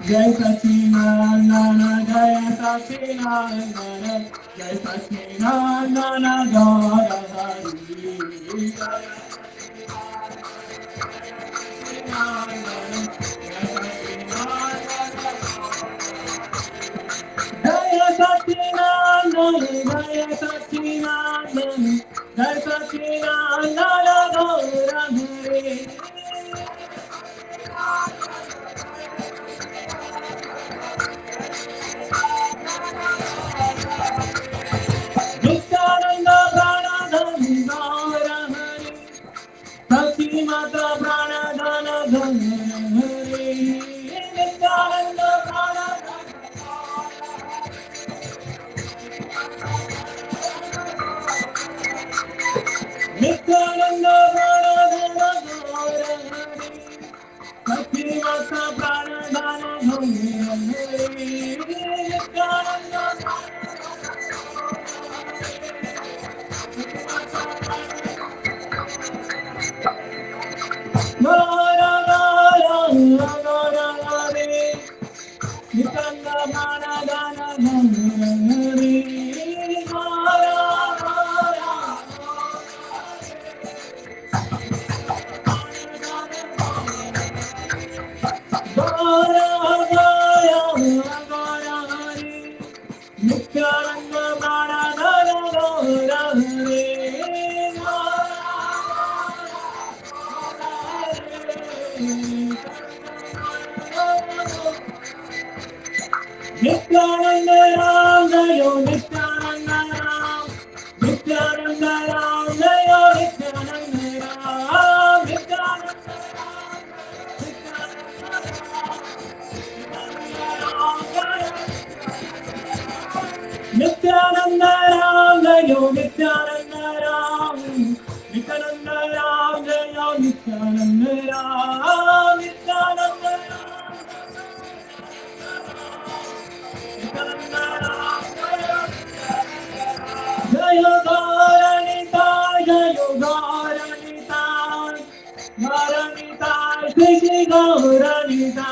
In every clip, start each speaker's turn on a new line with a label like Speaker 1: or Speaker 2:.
Speaker 1: Jai Sachinandana, Jai Sachinandana, Jai Sachinandana, Gaura Hari. Jai Sachinandana, Jai Sachinandana, Jai Sachinandana, Gaura Hari. Nityananda Pranadhana Gaura Hari, Sati Mata Pranadhana Gaura Hari, Nityananda Pranadhana, Nityananda Pranadhana Gaura Hari, Sati Mata Pranadhana Gaura Hari, Nityananda Gaura Gaura Gaura Hari, Nityananda Pranadhana Gaura Hari, Gaura Gaura Gaura Gaura Gaura Hari, Nityananda Pranadhana Gaura Hari, Nityananda Ram Jayo Nityananda Ram, Nityananda Ram Jayo Nityananda Ram, Nityananda Nityananda Ram, Jayo Nityananda Ram, Nityananda Ram, Jayo Nityananda Ram, Nityananda Ram, Nityananda Ram, Jayo Gauranita, Jayo Gauranita, Gauranita, Shri Gauranita,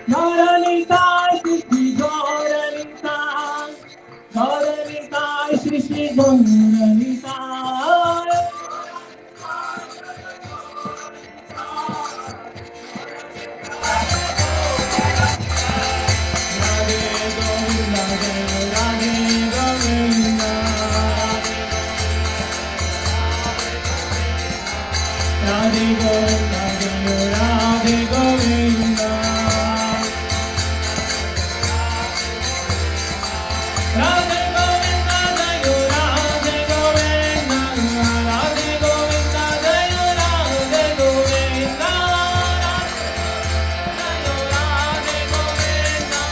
Speaker 1: Gauranita, Shri Gauranita, Gauranita, Shri Gauranita. Radhe Govinda, Radhe Govinda, Radhe Govinda, Radhe Govinda, Radhe Govinda, Radhe Govinda, Radhe Govinda, Radhe Govinda,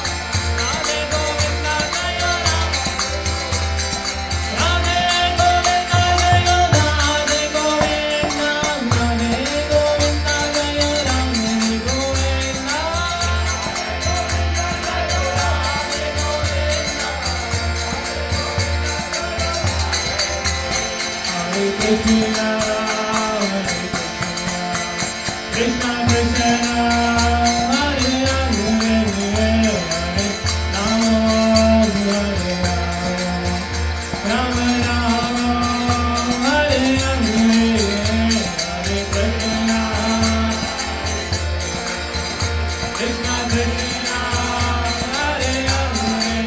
Speaker 1: Krishna, Krishna Krishna, Hare Hare, Hare Rama, Hare Rama, Rama Rama, Hare Hare, Hare Krishna, Krishna Krishna, Hare Hare, Hare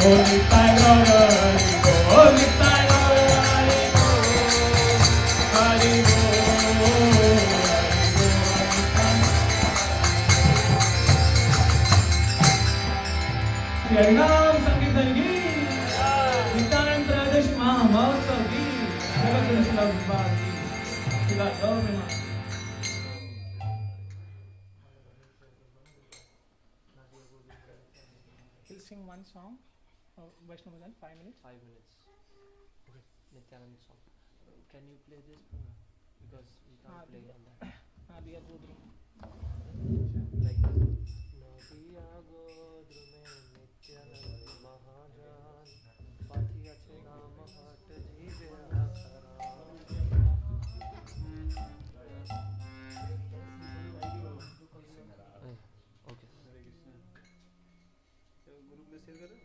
Speaker 1: Nitai Gaur Hari Bol, Nitai Gaur Hari Bol, Hari Bol, हरिनाम संकीर्तन की नित्यानंद त्रयोदशी महामहोत्सव की जगत विश्व विभाग की शिला गौर में We'll sing one song, Vaishnava Bhajan, 5 minutes.
Speaker 2: 5 minutes. Okay. Nityananda song. Can you play this? Because we can't play on that.
Speaker 1: Diya Godru.
Speaker 2: Like Nadiya Godru mein Nityananda Mahajan Pathiya che naam hat jive akhara. Okay.
Speaker 3: Group में share करें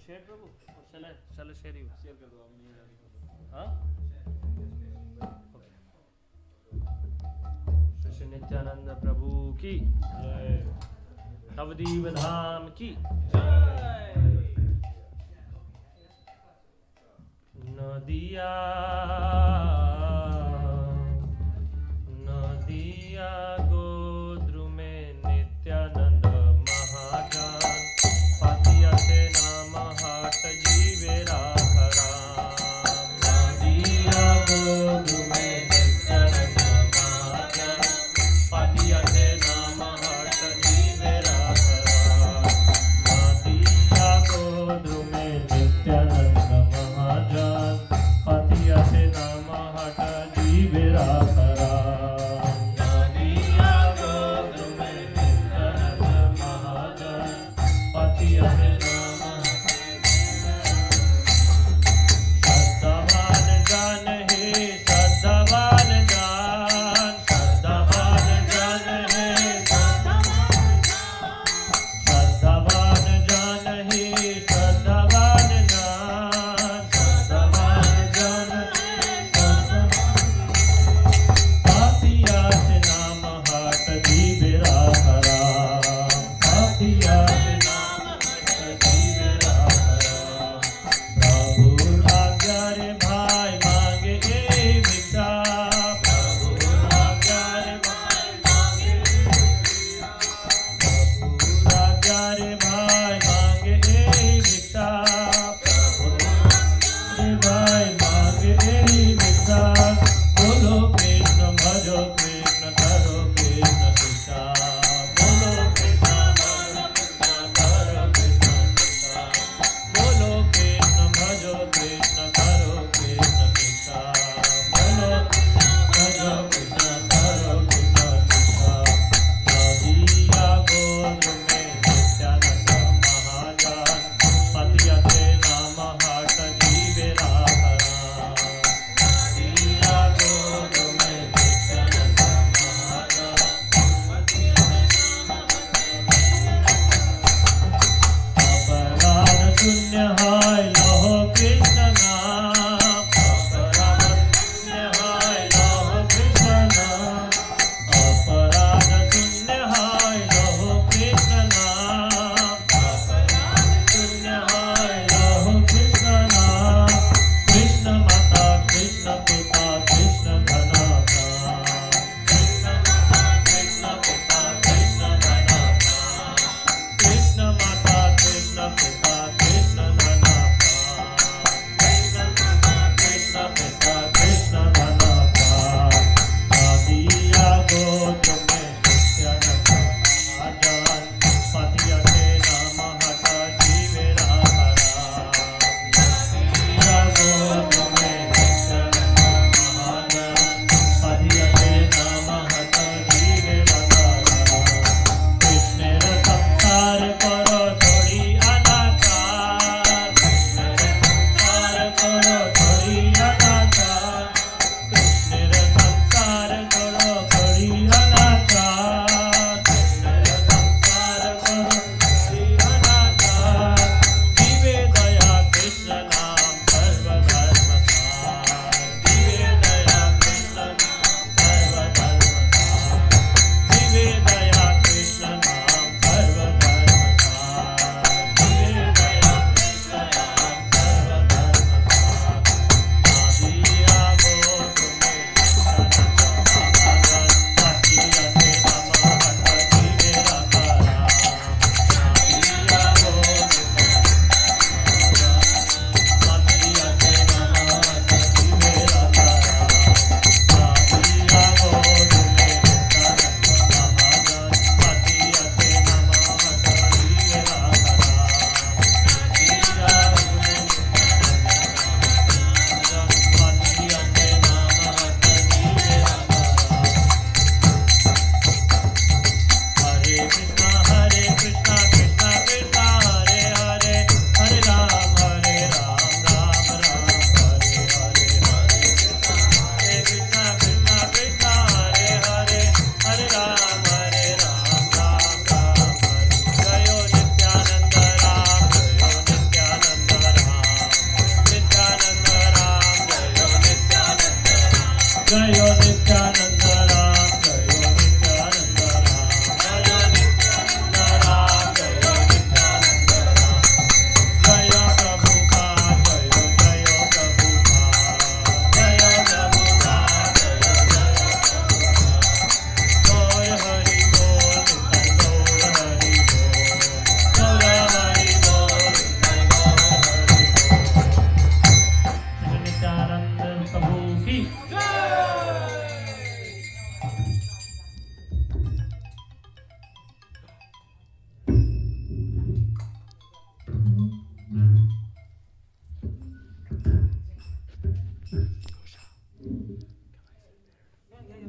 Speaker 2: Share Prabhu? Or shall I share you?
Speaker 3: Share कर दो आप नहीं
Speaker 2: Huh? Okay. Shri Nityananda Prabhu ki jai. Navadip Dham ki jai. Nadiya Nadiya Godru mein Nityananda Mahajan Patiya se naam hat jive rakhara. Nadiya Godru mein Nityananda Mahajan Patiya se naam hat jive rakhara. Nadiya Godru mein Nityananda Mahajan Patiya se naam hat jive rakhara. Nadiya Godru mein Nityananda Mahajan Patiya se naam Sadhavan jan he Sadhavan jan Sadhavan jan he Sadhavan jan he Sadhavan jan Sadhavan jan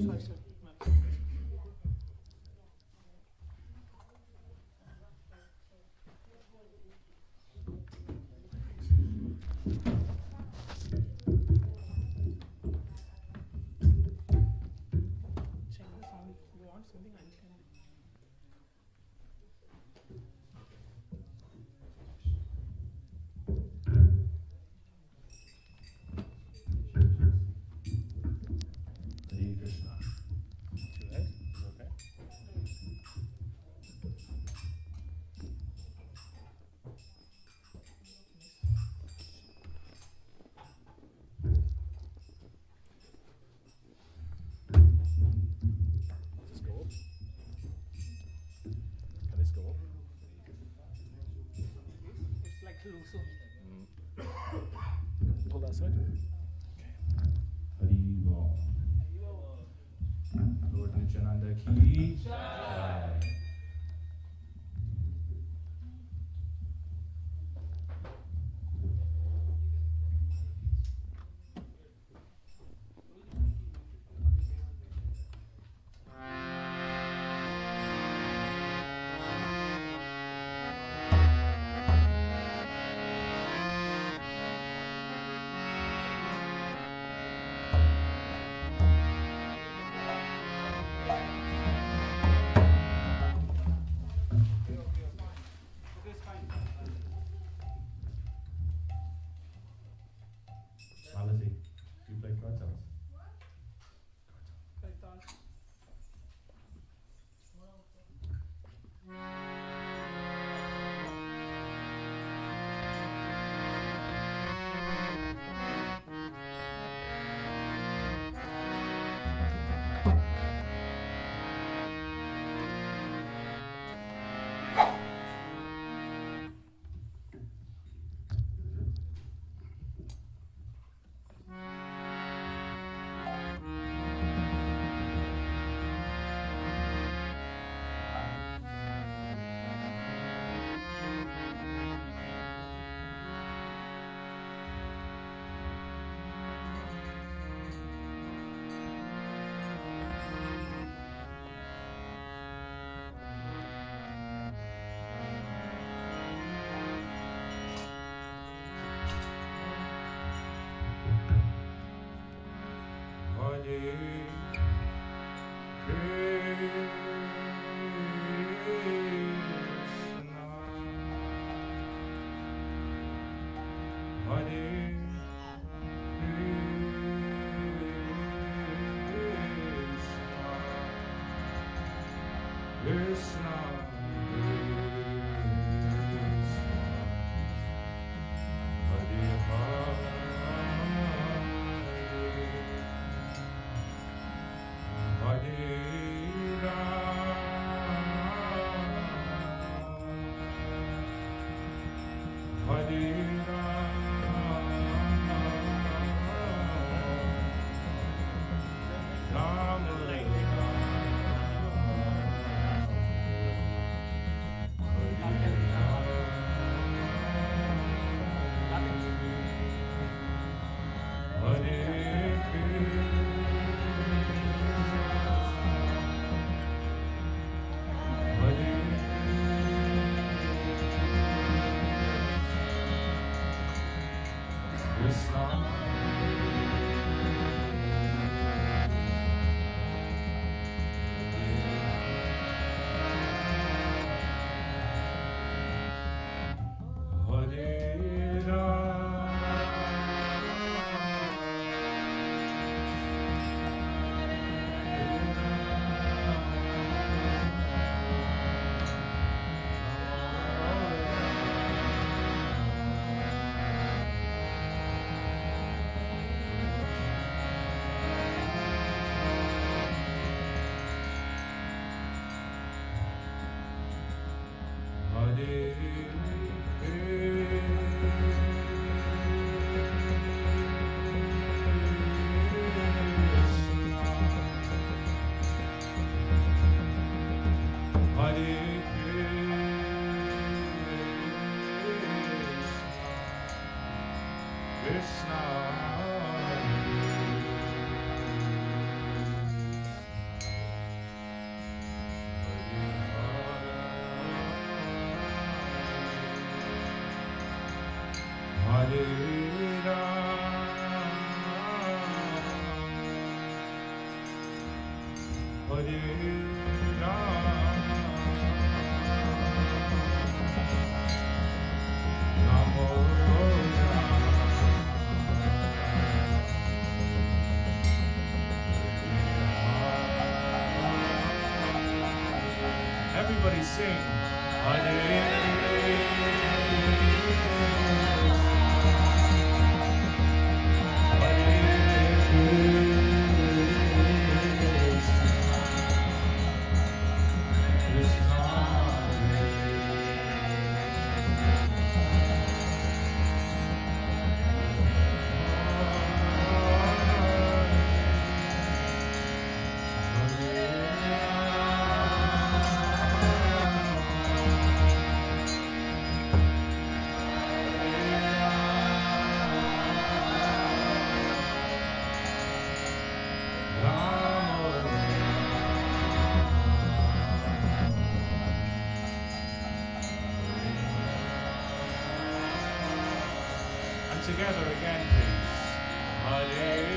Speaker 3: Sorry, sir. Check the sound if you want something. I can.
Speaker 1: Hare Krishna.
Speaker 2: Okay.
Speaker 4: Just go up. Can this go up?
Speaker 3: It's like loose.
Speaker 4: Pull that side.
Speaker 1: Hari Om. Lord Nityananda ki jai. Malati, you play cartels?
Speaker 2: Everybody sing. Together again, please. Hare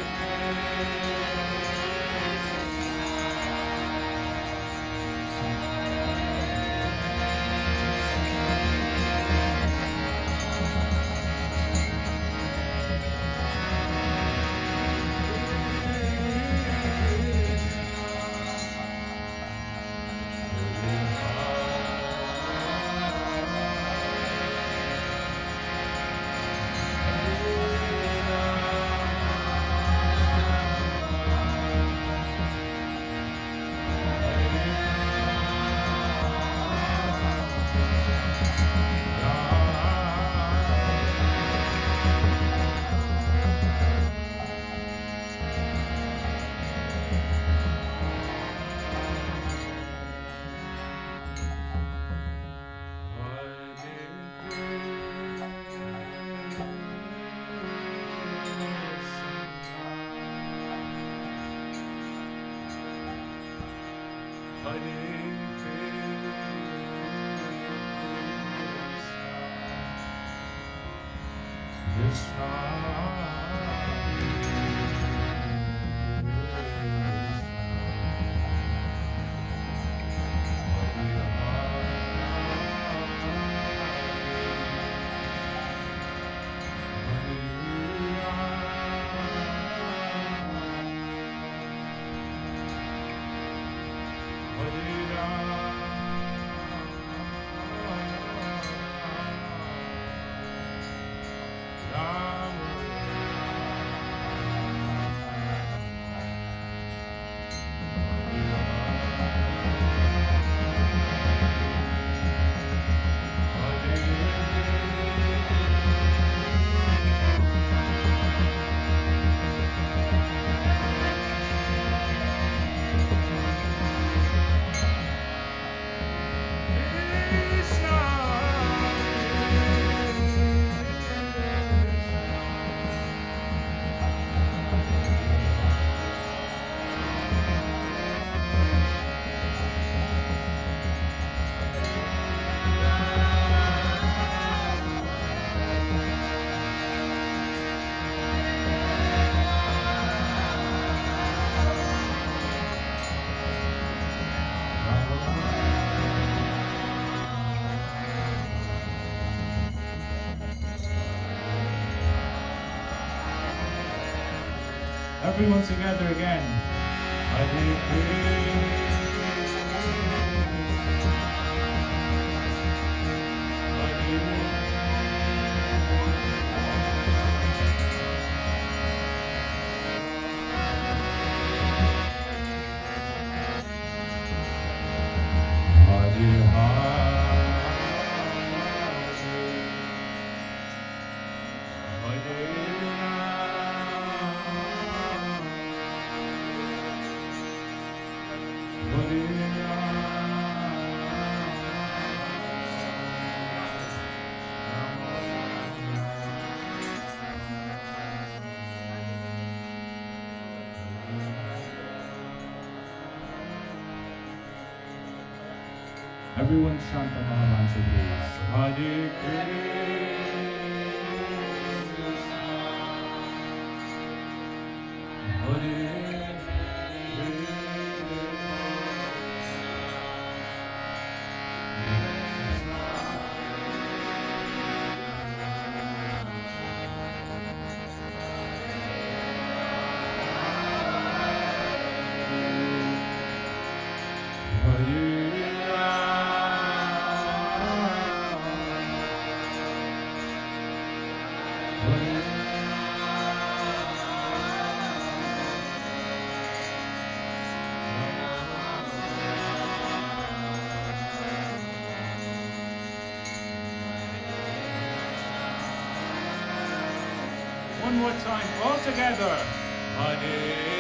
Speaker 2: Everyone together again. Hare Everyone chant the Mahamantra, please. Hare Krishna, Hare Krishna,
Speaker 5: One more time, all together. Hare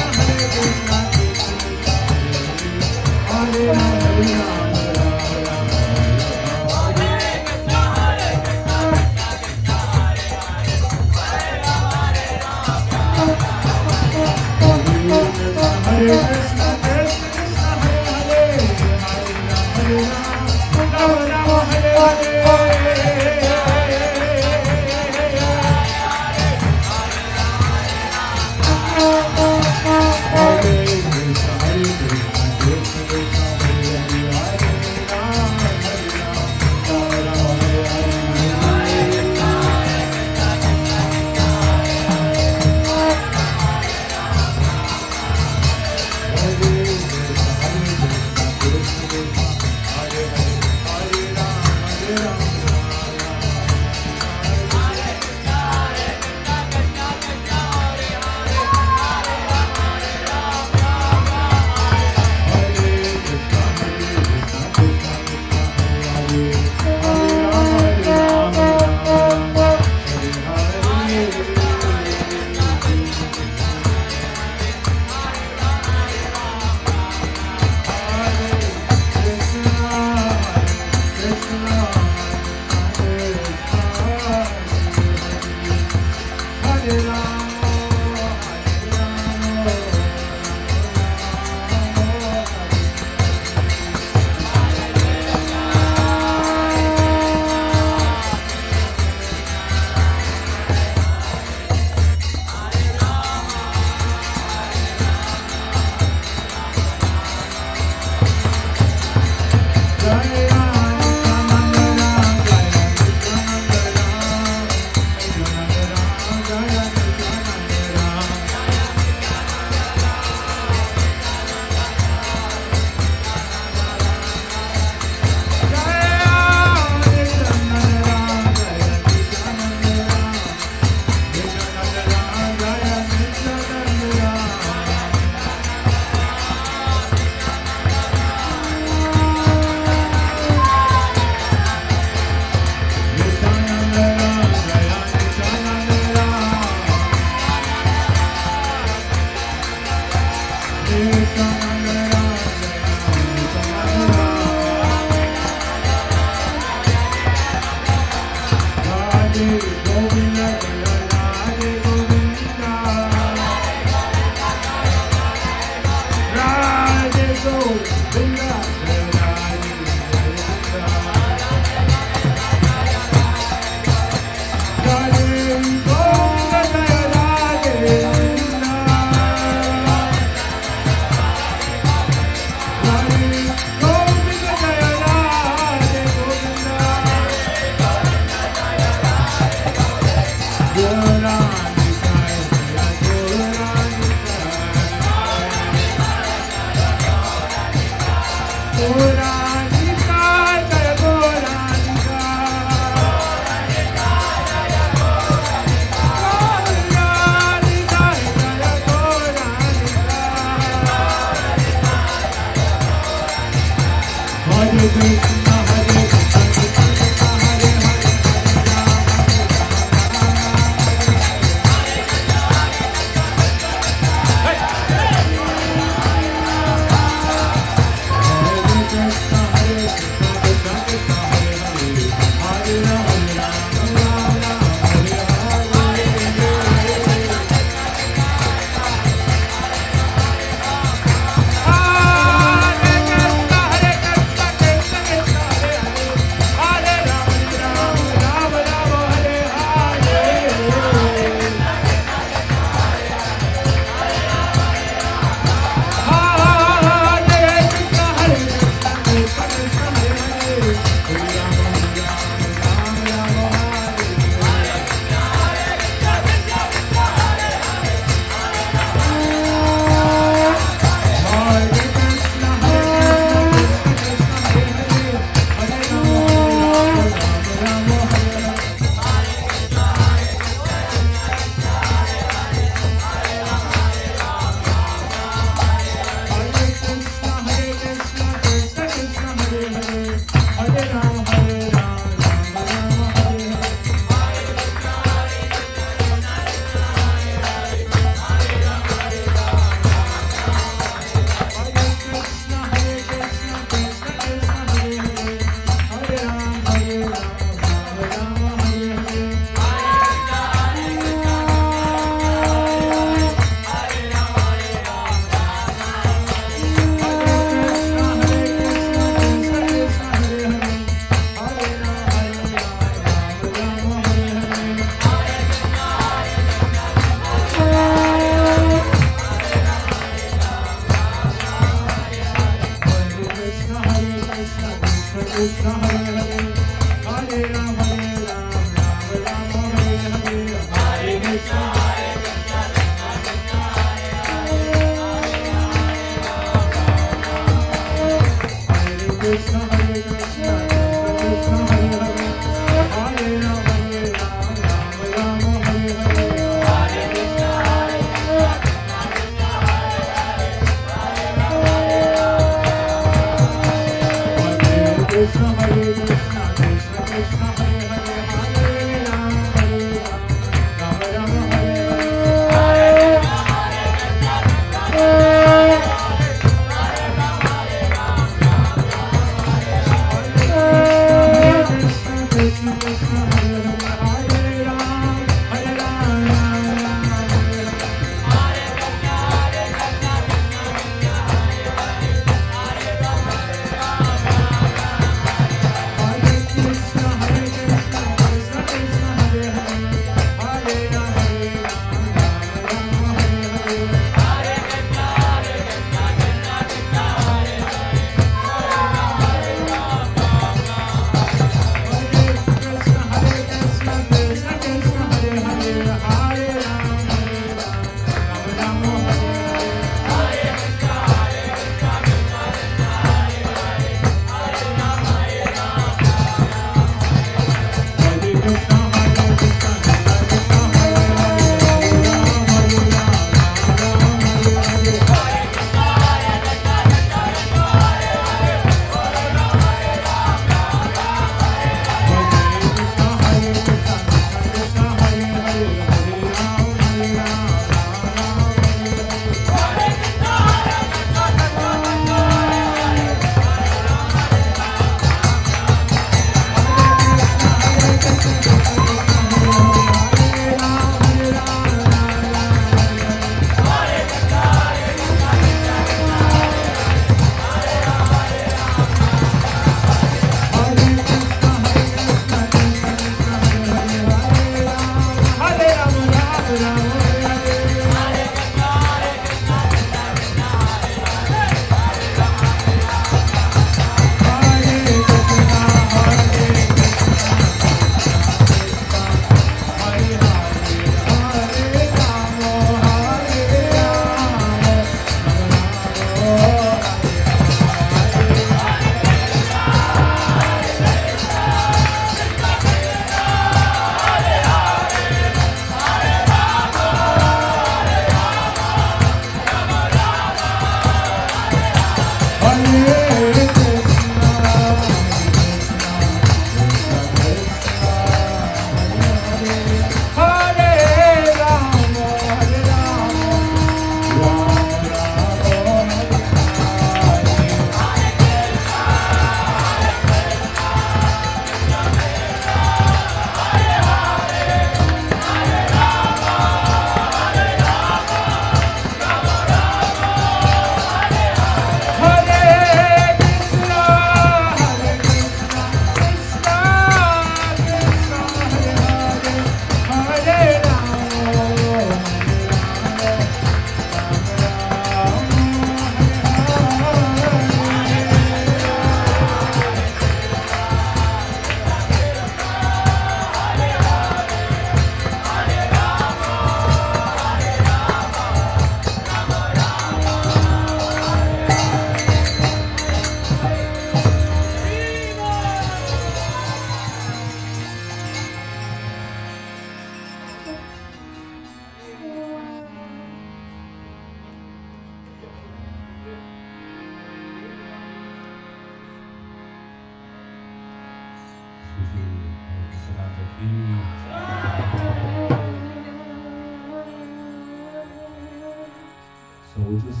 Speaker 1: So we just,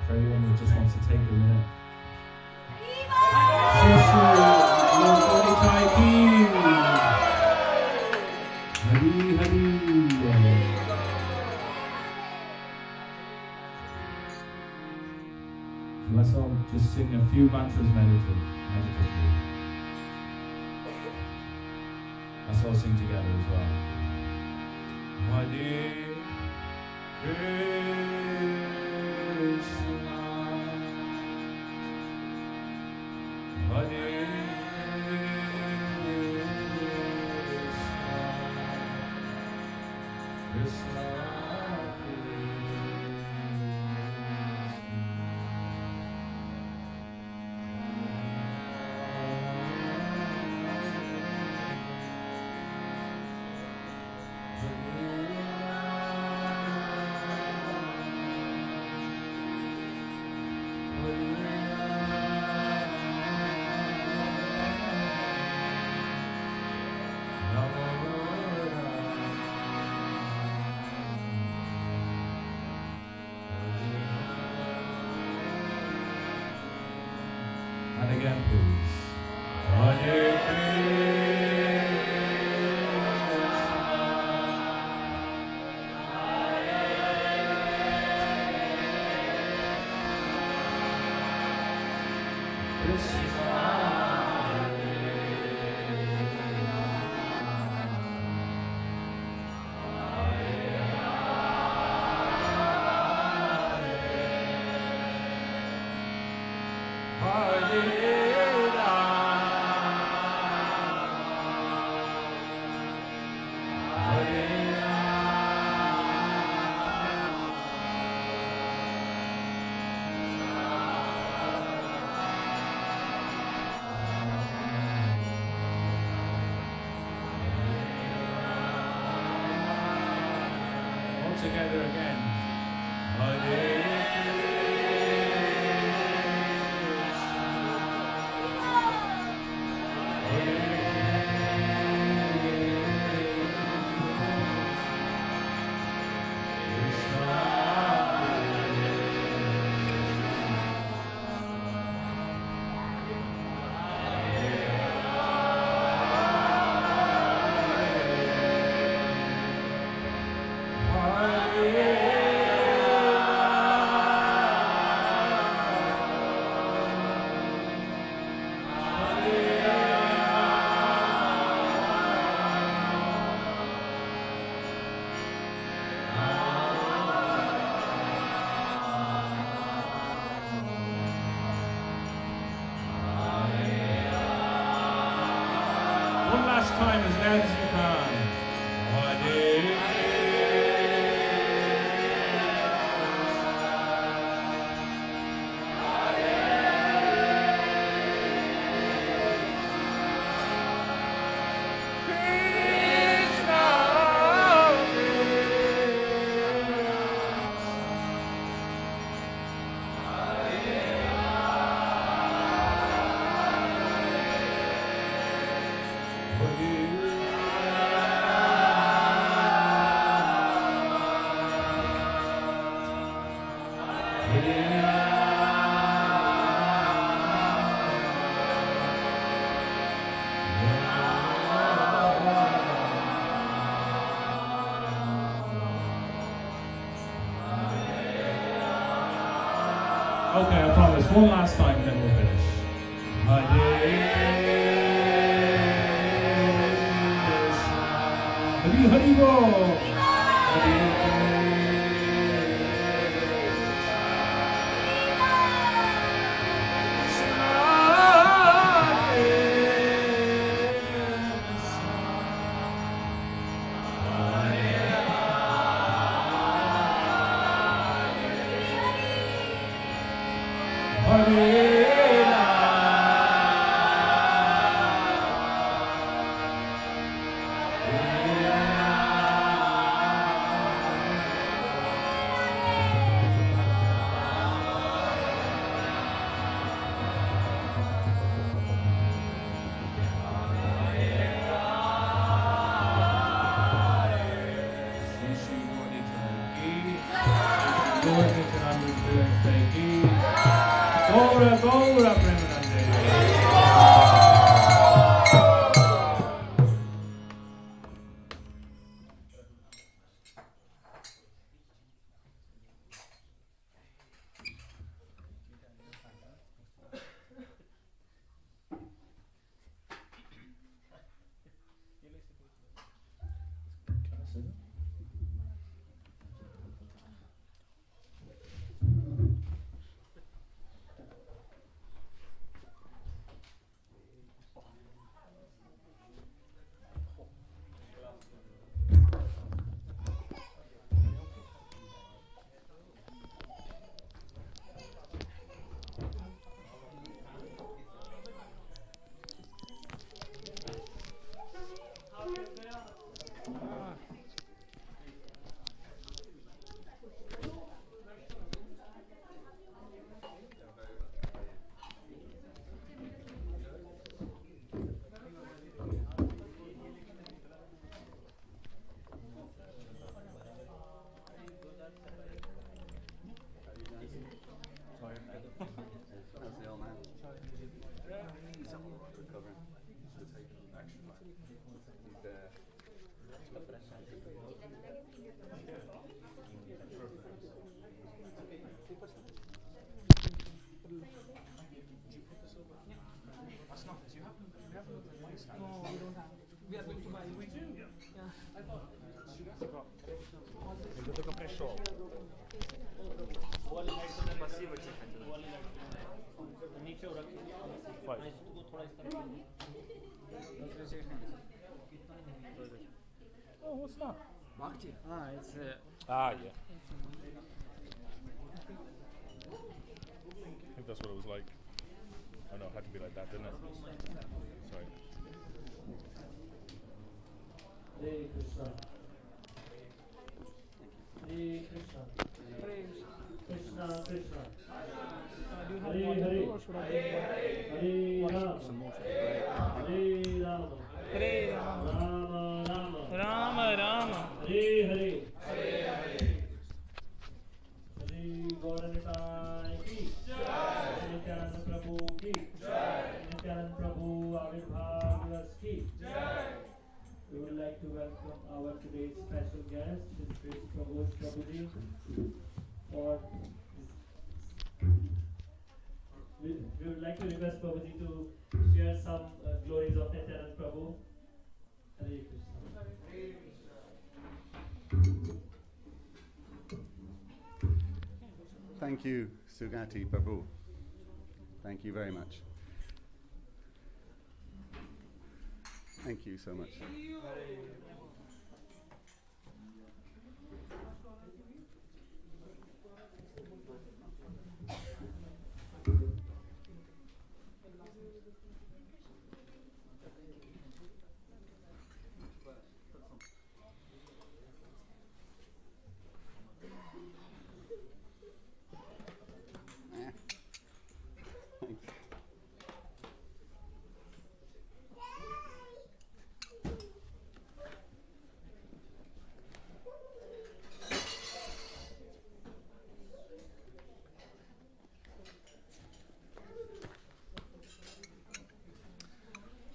Speaker 1: for everyone who just wants to take a minute. Hari Hari. So let's all just sing a few mantras meditatively. Let's all sing together as well. Hare Krishna, Hare Krishna, Krishna And again, please. Hare together again. Hare one last time as loud as you can. Okay, I promise. One last time, then we'll finish. Hari Hari Bol. Lord Nityananda Trayodashi ki. Gaura Gaura Premanande.
Speaker 4: Oh, what's that?
Speaker 2: Bhakti. It's
Speaker 4: Ah, yeah. I think that's what it was like. Oh no, it had to be like that, didn't it? Sorry.
Speaker 1: Hare Krishna. Hare Krishna. Krishna Krishna.
Speaker 3: Do you have
Speaker 1: Hare
Speaker 3: one or
Speaker 1: Hare.
Speaker 3: two, or should I bring one?
Speaker 1: Hare Rama. Hare Rama.
Speaker 3: Hare Rama.
Speaker 1: Rama Rama.
Speaker 3: Rama Rama.
Speaker 1: Hare Hare. Shri Gauranitai ki. Nityananda Prabhu ki. Nityananda Prabhu Avirbhav Divas ki. We would like to welcome our today's special guest, Shri Prabhu Prabhuji, for we would like to request Prabhuji to share some glories of Nityananda Prabhu. Hare Krishna.
Speaker 6: Thank you, Sugati Prabhu. Thank you very much. Thank you so much.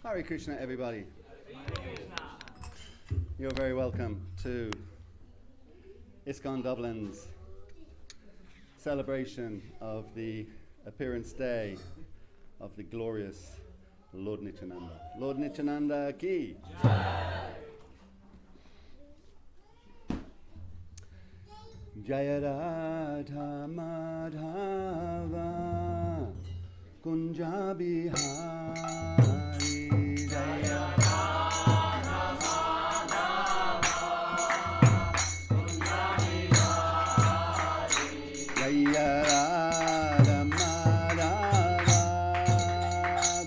Speaker 6: Hare Krishna, everybody. You're very welcome to ISKCONE Dublin's celebration of the appearance day of the glorious Lord Nityananda. Lord Nityananda ki. Jaya Radha Madhava Kunja Bihari Jaya Radha Madhava Kunja Bihari Jaya Radha Madhava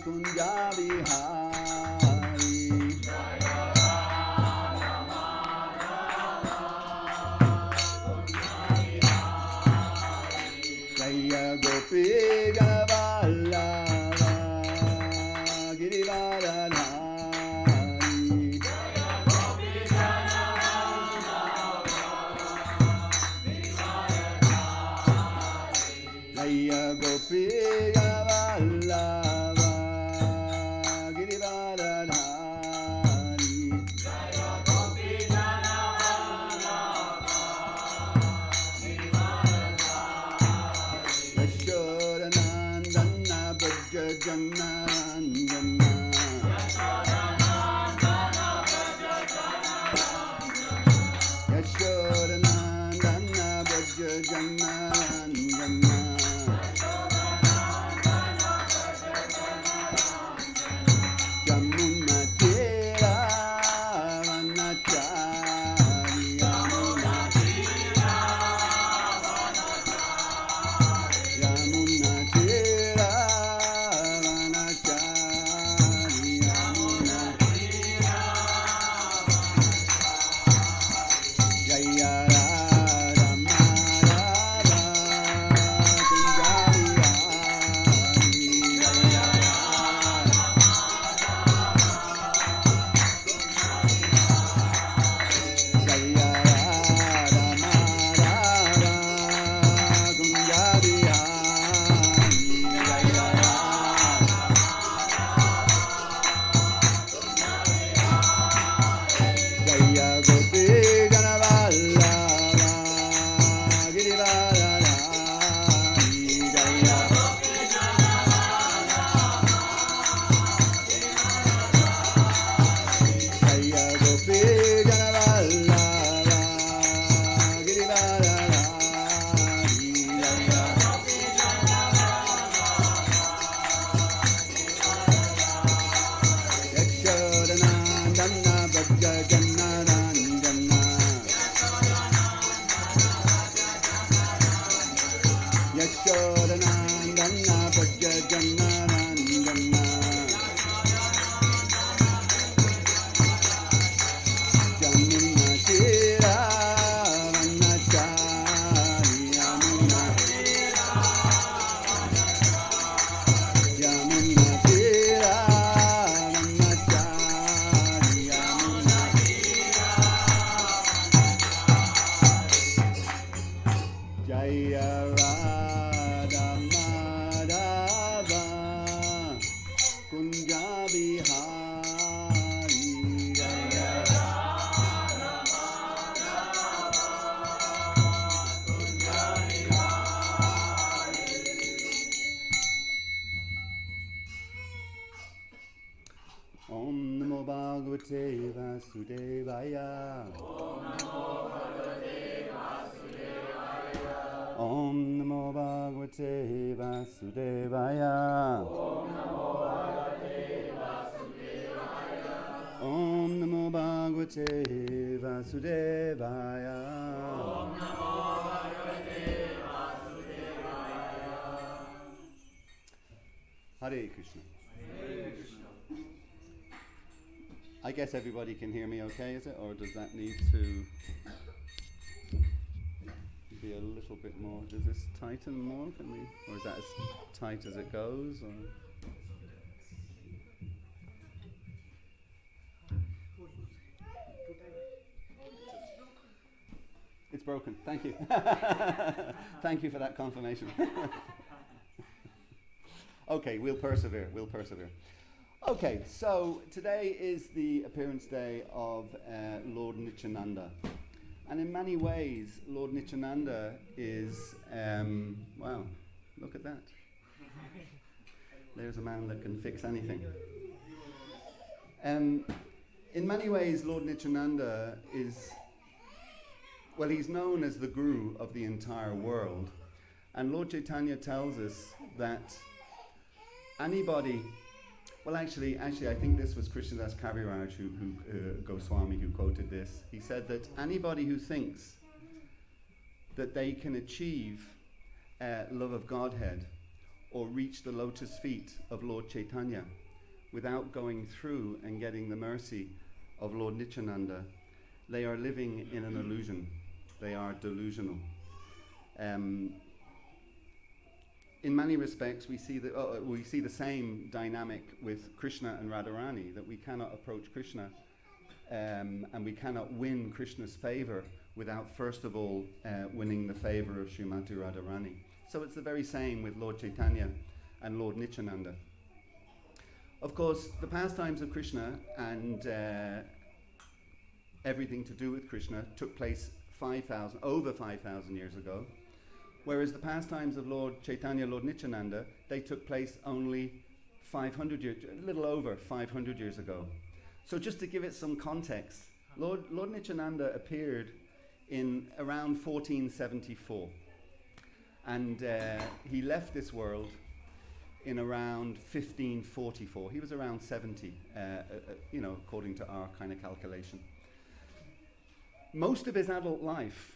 Speaker 6: Kunja Bihari Jaya Radha Madhava Jaya Gopi Vallabha Jaya Radha Madhava Kunja Bihari Jaya Om Namo Bhagavate Vasudevaya. Om Namo Bhagavate Vasudevaya. Om Namo Bhagavate Vasudevaya. Hare Krishna. I guess everybody can hear me okay, is it? Or does that need to be a little bit more? Does this tighten more? Can we, or is that as tight as it goes? Or? It's broken. Thank you. Thank you for that confirmation. Okay, we'll persevere. We'll persevere. Okay, so today is the appearance day of Lord Nityananda. And in many ways, Lord Nityananda is, wow, look at that. There's a man that can fix anything. In many ways, Lord Nityananda is, well, he's known as the guru of the entire world. And Lord Chaitanya tells us that anybody, well, actually, I think this was Krishnadas Kaviraj who Goswami who quoted this. He said that anybody who thinks that they can achieve love of Godhead or reach the lotus feet of Lord Chaitanya without going through and getting the mercy of Lord Nityananda, they are living in an illusion. They are delusional. In many respects, we see the same dynamic with Krishna and Radharani, that we cannot approach Krishna and we cannot win Krishna's favor without first of all winning the favor of Srimati Radharani. So it's the very same with Lord Chaitanya and Lord Nityananda. Of course, the pastimes of Krishna and everything to do with Krishna took place over 5,000 years ago. Whereas the pastimes of Lord Chaitanya, Lord Nityananda, they took place only 500 years, a little over 500 years ago. So just to give it some context, Lord Nityananda appeared in around 1474. And he left this world in around 1544. He was around 70, according to our kind of calculation. Most of his adult life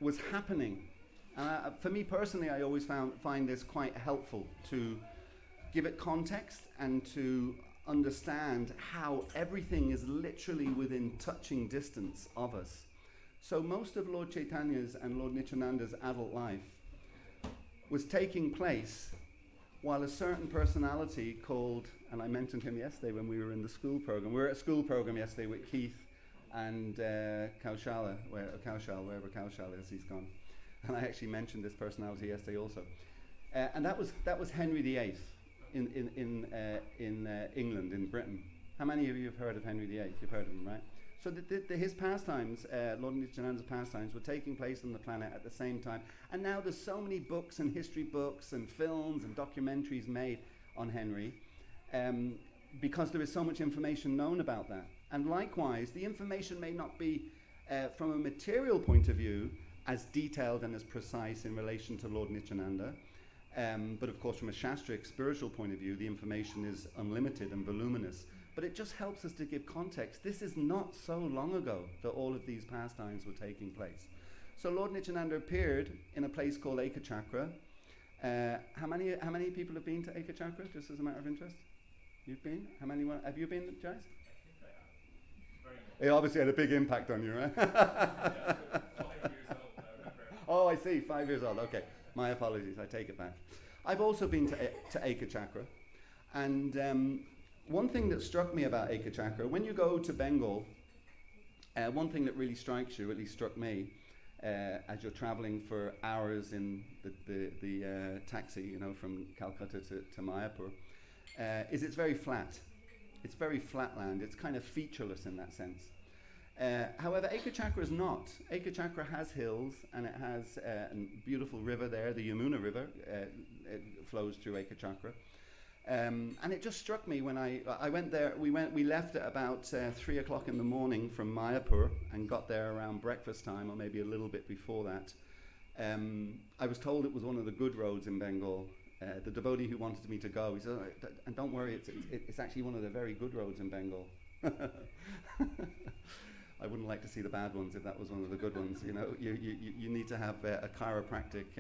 Speaker 6: was happening. For me personally, I always find this quite helpful to give it context and to understand how everything is literally within touching distance of us. So most of Lord Chaitanya's and Lord Nityananda's adult life was taking place while a certain personality called, and I mentioned him yesterday when we were in the school program. We were at a school program yesterday with Keith and Kaushal, wherever Kaushal is, he's gone. And I actually mentioned this personality yesterday also. And that was Henry VIII in England, in Britain. How many of you have heard of Henry VIII? You've heard of him, right? So his pastimes, Lord Nityananda's pastimes, were taking place on the planet at the same time. And now there's so many books and history books and films and documentaries made on Henry because there is so much information known about that. And likewise, the information may not be, from a material point of view, as detailed and as precise in relation to Lord Nityananda. But of course, from a Shastric spiritual point of view, the information is unlimited and voluminous. But it just helps us to give context. This is not so long ago that all of these pastimes were taking place. So Lord Nityananda appeared in a place called ISKCONE. How many people have been to ISKCONE, just as a matter of interest? You've been? How many? Have you been, Jace? It obviously had a big impact on you, right?
Speaker 4: Yeah, 5 years old, I remember.
Speaker 6: Oh, I see, 5 years old. Okay, my apologies, I take it back. I've also been to ISKCONE, and one thing that struck me about ISKCONE, when you go to Bengal, one thing that really strikes you, at least struck me, as you're traveling for hours in the taxi, you know, from Calcutta to Mayapur, is it's very flat. It's very flat land. It's kind of featureless in that sense. However, Ekachakra is not. Ekachakra has hills, and it has a beautiful river there. The Yamuna River it flows through Ekachakra. And it just struck me when I went there. We left at about 3 o'clock in the morning from Mayapur and got there around breakfast time, or maybe a little bit before that. I was told it was one of the good roads in Bengal. The devotee who wanted me to go, he said, "Oh, and don't worry, it's actually one of the very good roads in Bengal." I wouldn't like to see the bad ones if that was one of the good ones. You know, you need to have a chiropractic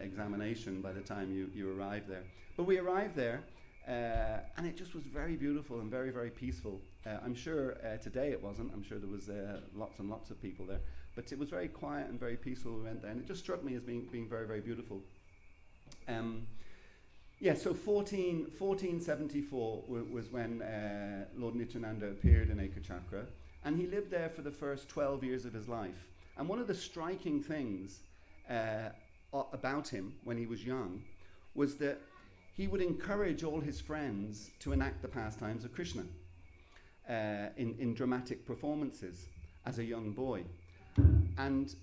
Speaker 6: examination by the time you arrive there. But we arrived there, and it just was very beautiful and very, very peaceful. I'm sure today it wasn't. I'm sure there was lots and lots of people there. But it was very quiet and very peaceful. We went there, and it just struck me as being very, very beautiful. So 1474 was when Lord Nityananda appeared in Ekachakra. And he lived there for the first 12 years of his life. And one of the striking things about him when he was young was that he would encourage all his friends to enact the pastimes of Krishna in dramatic performances as a young boy. And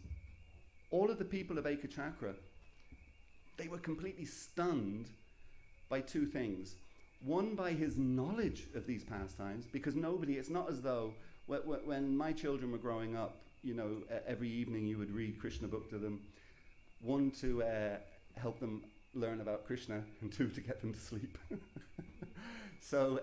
Speaker 6: all of the people of Ekachakra, they were completely stunned by two things. One, by his knowledge of these pastimes, because it's not as though when my children were growing up, you know, every evening you would read Krishna book to them. One, to help them learn about Krishna, and two, to get them to sleep. So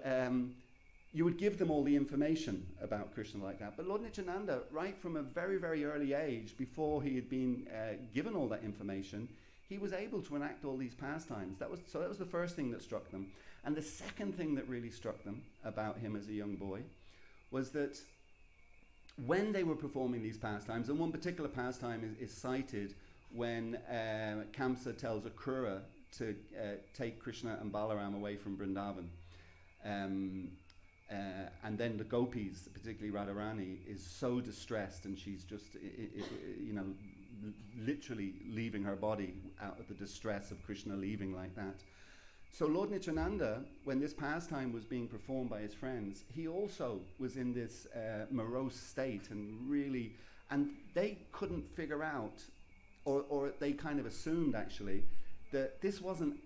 Speaker 6: you would give them all the information about Krishna like that. But Lord Nityananda, right from a very, very early age, before he had been given all that information, he was able to enact all these pastimes. That was the first thing that struck them. And the second thing that really struck them about him as a young boy was that when they were performing these pastimes, and one particular pastime is cited when Kamsa tells Akrura to take Krishna and Balaram away from Vrindavan. And then the gopis, particularly Radharani, is so distressed, and she's just, literally leaving her body out of the distress of Krishna leaving like that. So Lord Nityananda, when this pastime was being performed by his friends, he also was in this morose state, and they couldn't figure out, or they kind of assumed actually, that this wasn't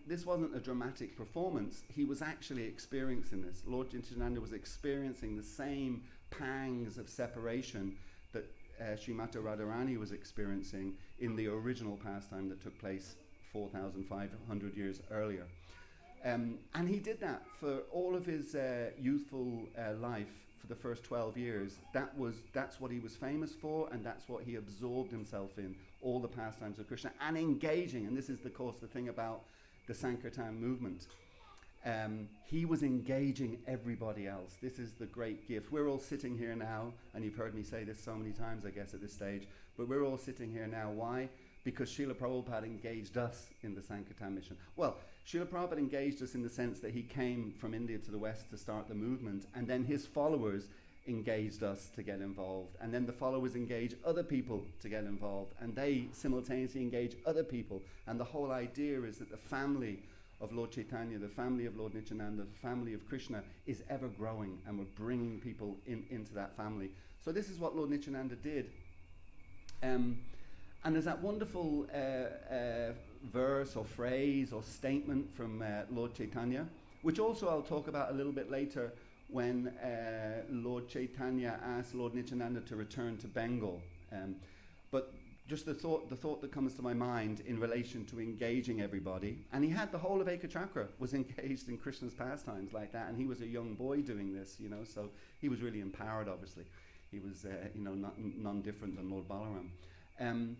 Speaker 6: a dramatic performance. He was actually experiencing this. Lord Nityananda was experiencing the same pangs of separation that Srimati Radharani was experiencing in the original pastime that took place 4,500 years earlier. And he did that for all of his youthful life for the first 12 years. That's what he was famous for, and that's what he absorbed himself in, all the pastimes of Krishna, and engaging. And this is, of course, the thing about the Sankirtan movement. He was engaging everybody else. This is the great gift. We're all sitting here now, and you've heard me say this so many times, I guess, at this stage, but we're all sitting here now. Why? Because Srila Prabhupada engaged us in the Sankirtan mission. Well, Srila Prabhupada engaged us in the sense that he came from India to the West to start the movement, and then his followers engaged us to get involved, and then the followers engage other people to get involved, and they simultaneously engage other people. And the whole idea is that the family of Lord Chaitanya, the family of Lord Nityananda, the family of Krishna is ever growing, and we're bringing people into that family. So this is what Lord Nityananda did. And there's that wonderful verse or phrase or statement from Lord Chaitanya, which also I'll talk about a little bit later, when Lord Chaitanya asked Lord Nityananda to return to Bengal. But just the thought that comes to my mind in relation to engaging everybody, and he had the whole of Ekachakra was engaged in Krishna's pastimes like that, and he was a young boy doing this, so he was really empowered. Obviously, he was none different than Lord Balaram.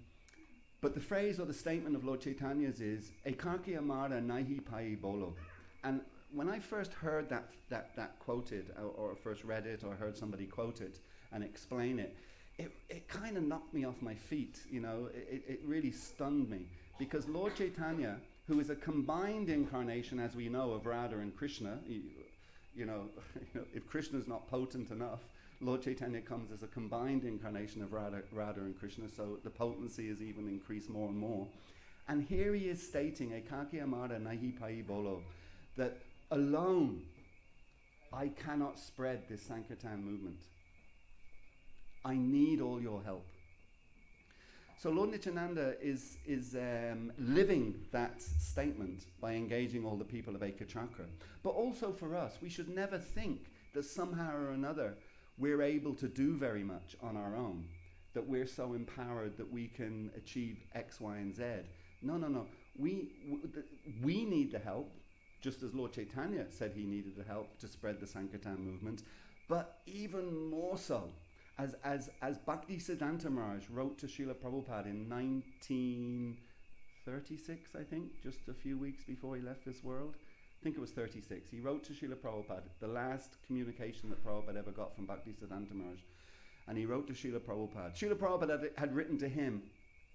Speaker 6: But the phrase or the statement of Lord Chaitanya's is "Ekarki amara nahi pai bolo," and when I first heard that quoted, or first read it, or heard somebody quote it and explain it, it kind of knocked me off my feet. It really stunned me, because Lord Chaitanya, who is a combined incarnation, as we know, of Radha and Krishna, if Krishna's not potent enough, Lord Chaitanya comes as a combined incarnation of Radha and Krishna, so the potency is even increased more and more. And here he is stating, Ekaki Amara Nahi Pai Bolo, that alone I cannot spread this Sankirtan movement. I need all your help. So Lord Nityananda is living that statement by engaging all the people of Ekachakra. But also for us, we should never think that somehow or another we're able to do very much on our own, that we're so empowered that we can achieve X, Y, and Z. No. We need the help, just as Lord Chaitanya said he needed the help to spread the Sankirtan movement, but even more so, as Bhakti Siddhanta Maharaj wrote to Srila Prabhupada in 1936, I think, just a few weeks before he left this world. I think it was 36. He wrote to Srila Prabhupada, the last communication that Prabhupada ever got from Bhakti Siddhanta Maharaj. And he wrote to Srila Prabhupada. Srila Prabhupada had written to him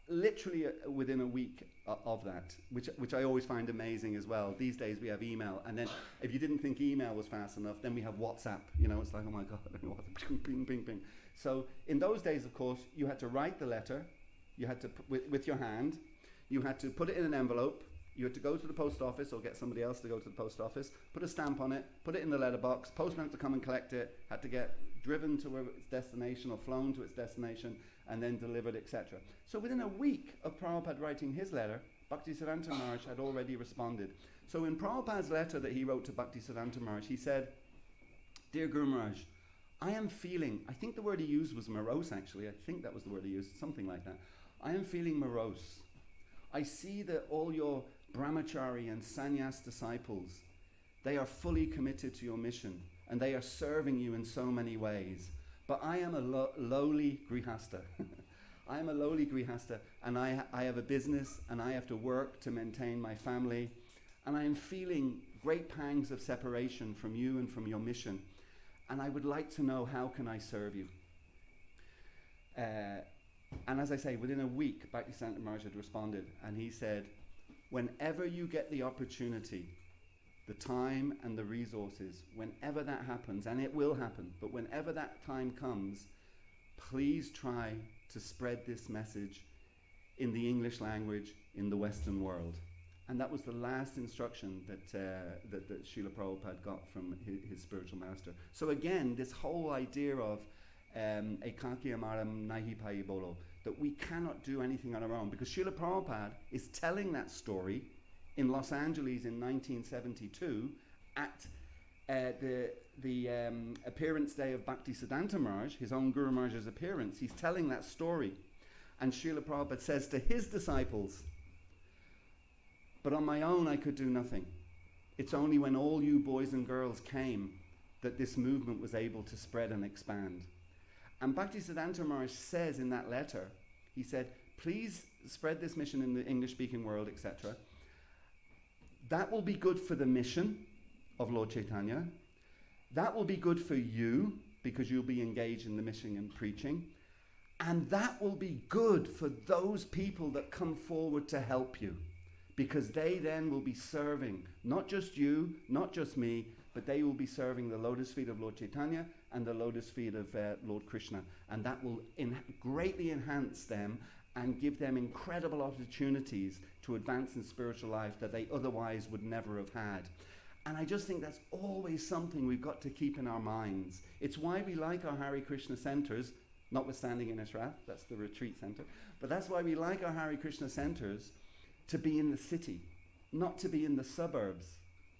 Speaker 6: literally within a week of that, which I always find amazing as well. These days we have email, and then if you didn't think email was fast enough, then we have WhatsApp. You know, it's like, oh my God, ping, ping, ping, ping. So in those days, of course, you had to write the letter, you had to, with your hand, you had to put it in an envelope, you had to go to the post office or get somebody else to go to the post office, put a stamp on it, put it in the letterbox, postman had to come and collect it, had to get driven to its destination or flown to its destination and then delivered, etc. So within a week of Prabhupada writing his letter, Bhaktisiddhanta Maharaj had already responded. So in Prabhupada's letter that he wrote to Bhaktisiddhanta Maharaj, he said, "Dear Guru Maharaj, I am feeling," I think the word he used was morose actually, I think that was the word he used, something like that. "I am feeling morose. I see that all your brahmachari and sannyas disciples, they are fully committed to your mission and they are serving you in so many ways. But I am a lowly grihasta. I am a lowly grihasta and I have a business and I have to work to maintain my family, and I am feeling great pangs of separation from you and from your mission, and I would like to know, how can I serve you?" And as I say, within a week, Bhaktisiddhanta Maharaj had responded, and he said, "Whenever you get the opportunity, the time and the resources, whenever that happens, and it will happen, but whenever that time comes, please try to spread this message in the English language in the Western world." And that was the last instruction that Srila Prabhupada got from his spiritual master. So again, this whole idea of Ekaki Amaram Nahi Pai Bolo, that we cannot do anything on our own, because Srila Prabhupada is telling that story in Los Angeles in 1972 at the appearance day of Bhaktisiddhanta Maharaj, his own Guru Maharaj's appearance. He's telling that story, and Srila Prabhupada says to his disciples, "But on my own I could do nothing. It's only when all you boys and girls came that this movement was able to spread and expand." And Bhaktisiddhanta Maharaj says in that letter, he said, "Please spread this mission in the English-speaking world, etc. That will be good for the mission of Lord Chaitanya. That will be good for you, because you'll be engaged in the mission and preaching. And that will be good for those people that come forward to help you, because they then will be serving not just you, not just me, but they will be serving the lotus feet of Lord Chaitanya and the lotus feet of Lord Krishna. And that will greatly enhance them and give them incredible opportunities to advance in spiritual life that they otherwise would never have had." And I just think that's always something we've got to keep in our minds. It's why we like our Hare Krishna centers, notwithstanding in Ishrath, that's the retreat center, but that's why we like our Hare Krishna centers to be in the city, not to be in the suburbs,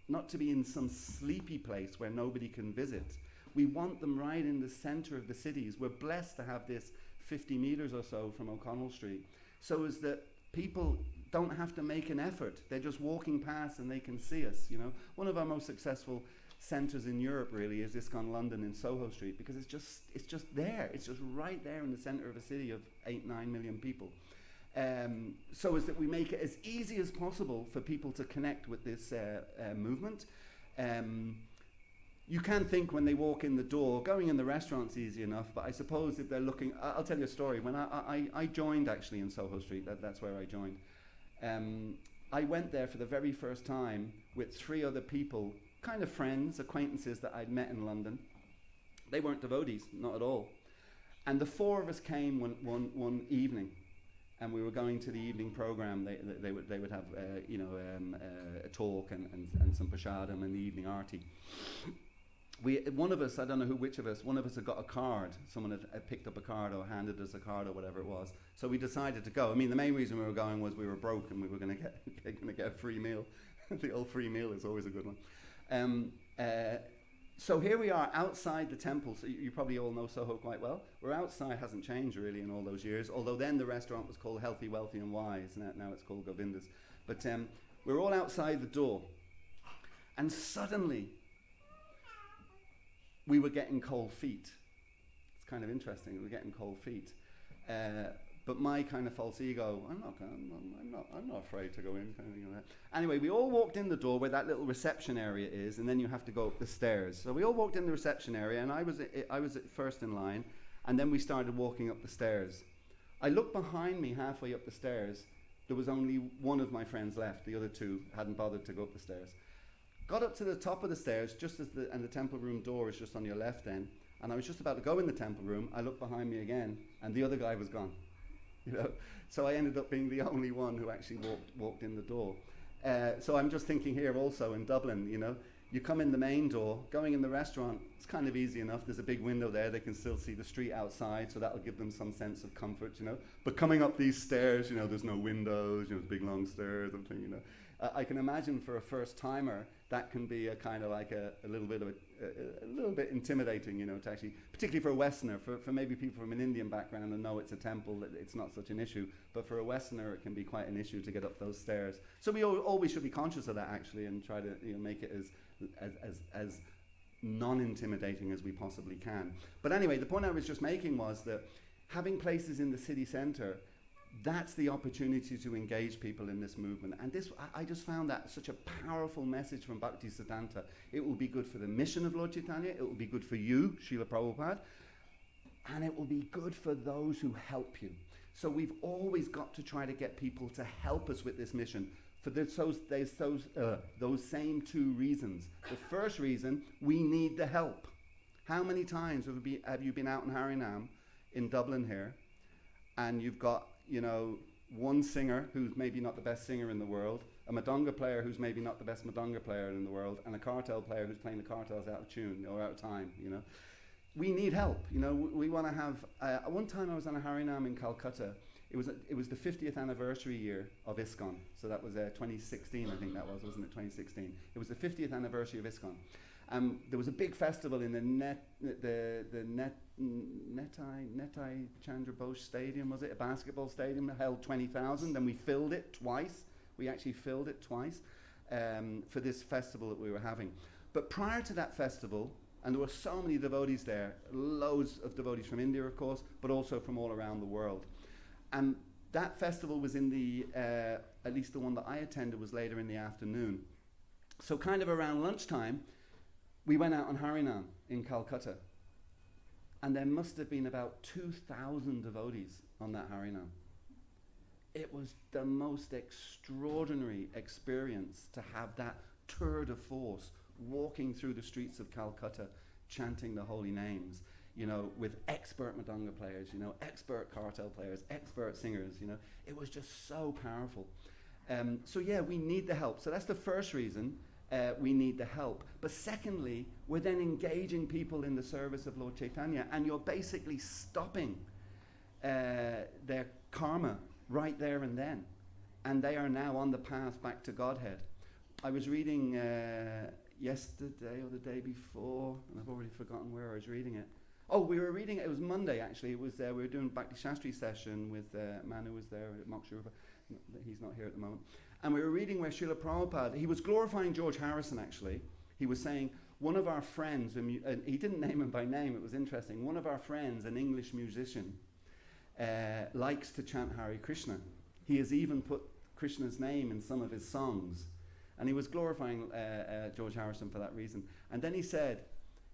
Speaker 6: not to be in some sleepy place where nobody can visit. We want them right in the center of the cities. We're blessed to have this 50 meters or so from O'Connell Street, so as that people don't have to make an effort. They're just walking past and they can see us, you know. One of our most successful centers in Europe really is ISKCONE London in Soho Street, because it's just there. It's just right there in the center of a city of 8-9 million people. So as that we make it as easy as possible for people to connect with this movement. You can think when they walk in the door, going in the restaurant's easy enough, but I suppose if they're looking, I'll tell you a story. When I joined actually in Soho Street, that's where I joined. I went there for the very first time with 3 other people, kind of friends, acquaintances that I'd met in London. They weren't devotees, not at all. And the four of us came one evening, and we were going to the evening program. They would have a talk and some prashadam and the evening arti. One of us, I don't know which of us, one of us had got a card. Someone had picked up a card or handed us a card or whatever it was. So we decided to go. I mean, the main reason we were going was we were broke and we were going to get a free meal. The old free meal is always a good one. So here we are outside the temple. So you probably all know Soho quite well. We're outside, hasn't changed really in all those years. Although then the restaurant was called Healthy, Wealthy and Wise. Now it's called Govinda's. But we're all outside the door. And suddenly, we were getting cold feet. It's kind of interesting. We were getting cold feet. But my kind of false ego, I'm not afraid to go in. Kind of, like that. Anyway, we all walked in the door where that little reception area is, and then you have to go up the stairs. So we all walked in the reception area, and I was at first in line, and then we started walking up the stairs. I looked behind me halfway up the stairs. There was only one of my friends left. The other two hadn't bothered to go up the stairs. Got up to the top of the stairs, just as the temple room door is just on your left then, and I was just about to go in the temple room. I looked behind me again, and the other guy was gone. So I ended up being the only one who actually walked in the door. So I'm just thinking here also in Dublin, you come in the main door, going in the restaurant, it's kind of easy enough. There's a big window there, they can still see the street outside, so that'll give them some sense of comfort, But coming up these stairs, there's no windows, big long stairs, I can imagine for a first timer that can be a kind of like a little bit intimidating, to actually, particularly for a Westerner, for maybe people from an Indian background and know it's a temple, it's not such an issue, but for a Westerner it can be quite an issue to get up those stairs. So we always should be conscious of that actually, and try to make it as non-intimidating as we possibly can. But anyway, the point I was just making was that having places in the city centre, that's the opportunity to engage people in this movement. And I just found that such a powerful message from Bhaktisiddhanta. It will be good for the mission of Lord Chaitanya, it will be good for you, Srila Prabhupada, and it will be good for those who help you. So we've always got to try to get people to help us with this mission for those same two reasons. The first reason, we need the help. How many times have you been out in Harinam in Dublin here, and you've got one singer who's maybe not the best singer in the world, a madonga player who's maybe not the best madonga player in the world, and a cartel player who's playing the cartels out of tune or out of time, We need help, we want to have, one time I was on a Harinam in Calcutta. It was the 50th anniversary year of ISKCONE. So that was 2016, I think that was, wasn't it, 2016? It was the 50th anniversary of ISKCONE. There was a big festival in the Netai Chandra Bose Stadium, was it? A basketball stadium that held 20,000, and we filled it twice. We actually filled it twice for this festival that we were having. But prior to that festival, and there were so many devotees there, loads of devotees from India, of course, but also from all around the world. And that festival was in the, at least the one that I attended was later in the afternoon. So kind of around lunchtime, we went out on Harinam in Calcutta, and there must have been about 2,000 devotees on that Harinam. It was the most extraordinary experience to have that tour de force walking through the streets of Calcutta, chanting the holy names, with expert madonga players, expert cartel players, expert singers, It was just so powerful. So yeah, we need the help. So that's the first reason. We need the help. But secondly, we're then engaging people in the service of Lord Chaitanya, and you're basically stopping their karma right there and then. And they are now on the path back to Godhead. I was reading yesterday or the day before, and I've already forgotten where I was reading it. Oh, we were reading it was Monday actually. It was we were doing Bhakti Shastri session with a man who was there at Moksha. He's not here at the moment. And we were reading where Srila Prabhupada, he was glorifying George Harrison actually. He was saying, one of our friends, and he didn't name him by name, it was interesting, one of our friends, an English musician, likes to chant Hare Krishna. He has even put Krishna's name in some of his songs. And he was glorifying George Harrison for that reason. And then he said,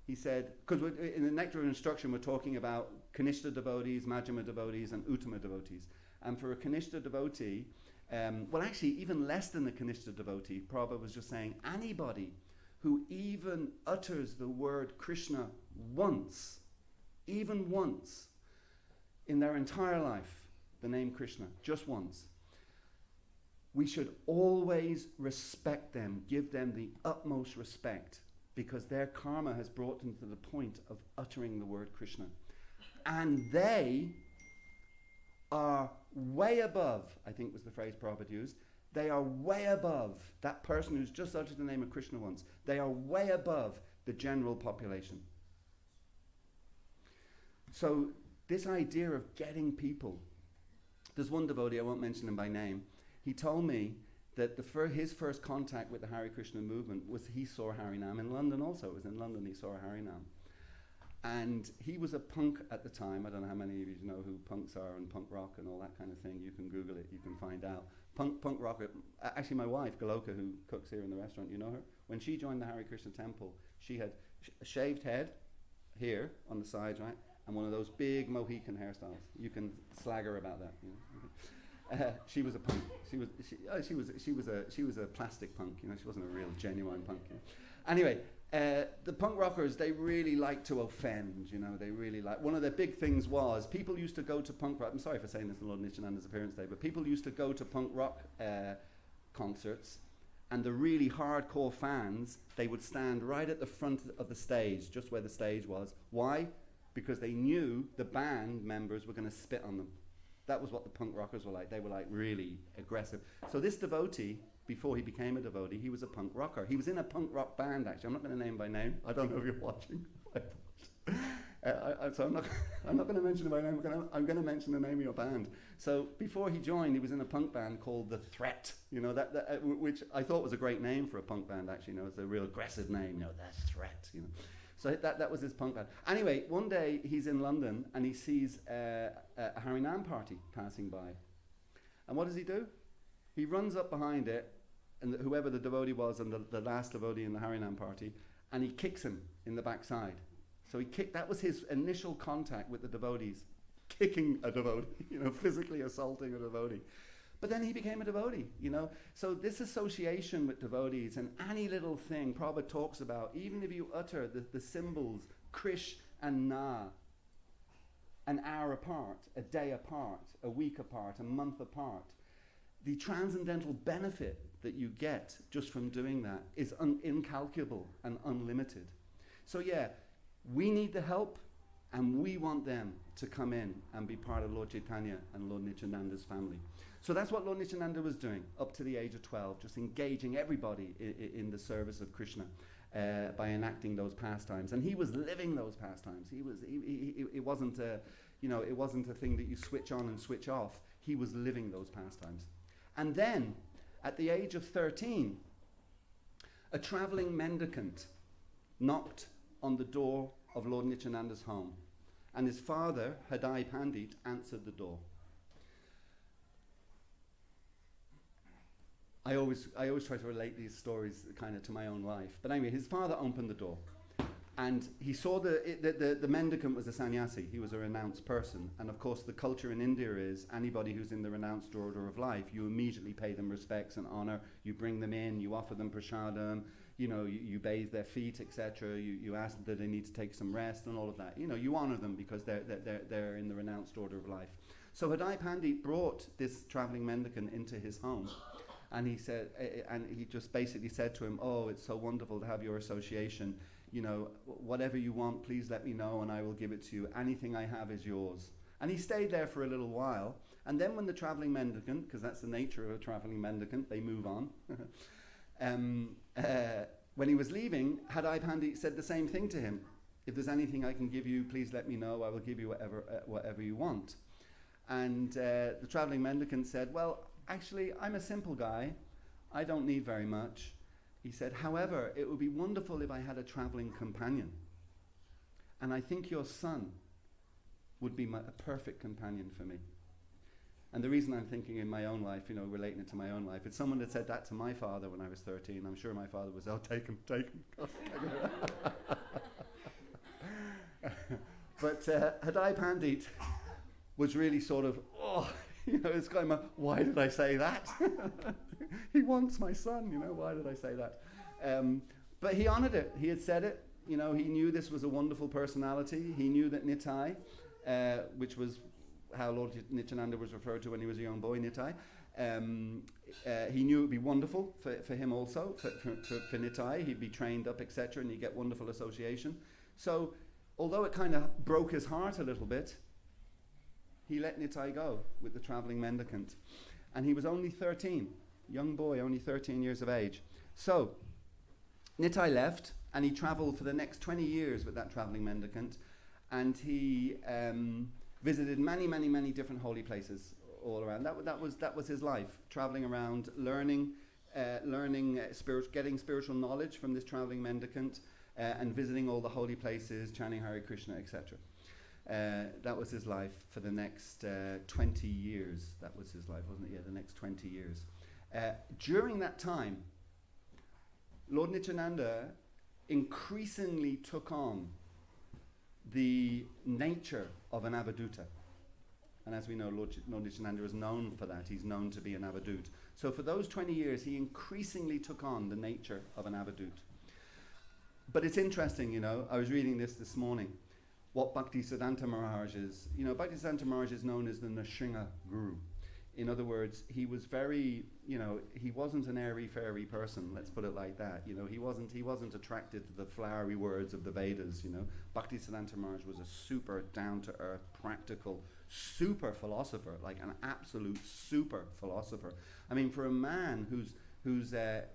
Speaker 6: because in the Nectar of Instruction we're talking about Kanishta devotees, Majjhima devotees, and Uttama devotees. And for a Kanishta devotee, well actually even less than a Kanishta devotee, Prabhupada was just saying anybody who even utters the word Krishna once, even once, in their entire life, the name Krishna, just once, we should always respect them, give them the utmost respect, because their karma has brought them to the point of uttering the word Krishna. And they are way above, I think was the phrase Prabhupada used, they are way above that person who's just uttered the name of Krishna once. They are way above the general population. So this idea of getting people, there's one devotee, I won't mention him by name, he told me that his first contact with the Hare Krishna movement was he saw Harinam in London also. It was in London he saw Harinam. And he was a punk at the time. I don't know how many of you know who punks are and punk rock and all that kind of thing. You can Google it, you can find out. Punk rock, actually my wife, Galoka, who cooks here in the restaurant, you know her? When she joined the Hare Krishna temple, she had a shaved head here on the sides, right? And one of those big Mohican hairstyles. You can slag her about that. You know? She was a punk. She was a plastic punk. You know, she wasn't a real genuine punk. You know? Anyway, the punk rockers, they really like to offend. You know, they really like. One of their big things was people used to go to punk rock. I'm sorry for saying this on Lord Nityananda's appearance day, but people used to go to punk rock concerts, and the really hardcore fans, they would stand right at the front of the stage, just where the stage was. Why? Because they knew the band members were going to spit on them. That was what the punk rockers were like. They were like really aggressive. So this devotee, before he became a devotee, he was a punk rocker. He was in a punk rock band, actually. I'm not going to name by name. I don't know if you're watching. So I'm not going to mention it by name. I'm going to mention the name of your band. So before he joined, he was in a punk band called The Threat. You know, which I thought was a great name for a punk band, actually. You know, it's a real aggressive name. You know, The Threat, you know. So that was his punk band. Anyway, one day he's in London and he sees a Harinam party passing by. And what does he do? He runs up behind it, and whoever the devotee was, and the last devotee in the Harinam party, and he kicks him in the backside. So that was his initial contact with the devotees, kicking a devotee, you know, physically assaulting a devotee. But then he became a devotee, you know. So this association with devotees, and any little thing Prabhupada talks about, even if you utter the symbols Krish and Na, an hour apart, a day apart, a week apart, a month apart, the transcendental benefit that you get just from doing that is incalculable and unlimited. So yeah, we need the help, and we want them to come in and be part of Lord Chaitanya and Lord Nityananda's family. So that's what Lord Nityananda was doing up to the age of 12, just engaging everybody in the service of Krishna by enacting those pastimes. And he was living those pastimes. It wasn't a thing that you switch on and switch off. He was living those pastimes. And then, at the age of 13, a traveling mendicant knocked on the door of Lord Nityananda's home. And his father, Hadai Pandit, answered the door. I always try to relate these stories kind of to my own life. But anyway, his father opened the door. And he saw the mendicant was a sannyasi. He was a renounced person. And of course, the culture in India is anybody who's in the renounced order of life, you immediately pay them respects and honor. You bring them in, you offer them prasadam, you know, you bathe their feet, etc. You ask them that they need to take some rest and all of that. You know, you honor them because they're in the renounced order of life. So Hadai Pandit brought this traveling mendicant into his home. And he said, and he just basically said to him, "Oh, it's so wonderful to have your association. You know, whatever you want, please let me know and I will give it to you. Anything I have is yours." And he stayed there for a little while. And then when the traveling mendicant, because that's the nature of a traveling mendicant, they move on. When he was leaving, Hadai Pandit said the same thing to him. "If there's anything I can give you, please let me know. I will give you whatever you want." And the traveling mendicant said, "Well, actually, I'm a simple guy. I don't need very much." He said, "However, it would be wonderful if I had a traveling companion. And I think your son would be a perfect companion for me." And the reason I'm thinking in my own life, you know, relating it to my own life, it's someone that said that to my father when I was 13. I'm sure my father was, "Oh, take him." But Hadai Pandit was really sort of, you know, it's kind of, why did I say that? He wants my son, you know, why did I say that? But he honored it. He had said it, you know, he knew this was a wonderful personality. He knew that Nitai, which was how Lord Nityananda was referred to when he was a young boy, Nitai, he knew it would be wonderful for him also, for Nitai. He'd be trained up, etc., and he'd get wonderful association. So, although it kind of broke his heart a little bit, he let Nitai go with the traveling mendicant. And he was only 13, young boy, only 13 years of age. So, Nitai left, and he traveled for the next 20 years with that traveling mendicant, and he visited many, many, many different holy places all around. That was his life, traveling around, learning getting spiritual knowledge from this traveling mendicant, and visiting all the holy places, chanting Hare Krishna, etc. That was his life for the next 20 years. That was his life, wasn't it? Yeah, the next 20 years. During that time, Lord Nityananda increasingly took on the nature of an avadhuta. And as we know, Lord Nityananda is known for that. He's known to be an avadhut. So for those 20 years, he increasingly took on the nature of an avadhut. But it's interesting, you know, I was reading this morning, what Bhaktisiddhanta Maharaj is. You know, Bhaktisiddhanta Maharaj is known as the Nrsimha Guru. In other words, he was very, you know, he wasn't an airy-fairy person, let's put it like that. You know, he wasn't attracted to the flowery words of the Vedas, you know. Bhaktisiddhanta Maharaj was a super down-to-earth, practical, super philosopher, like an absolute super philosopher. I mean, for a man whose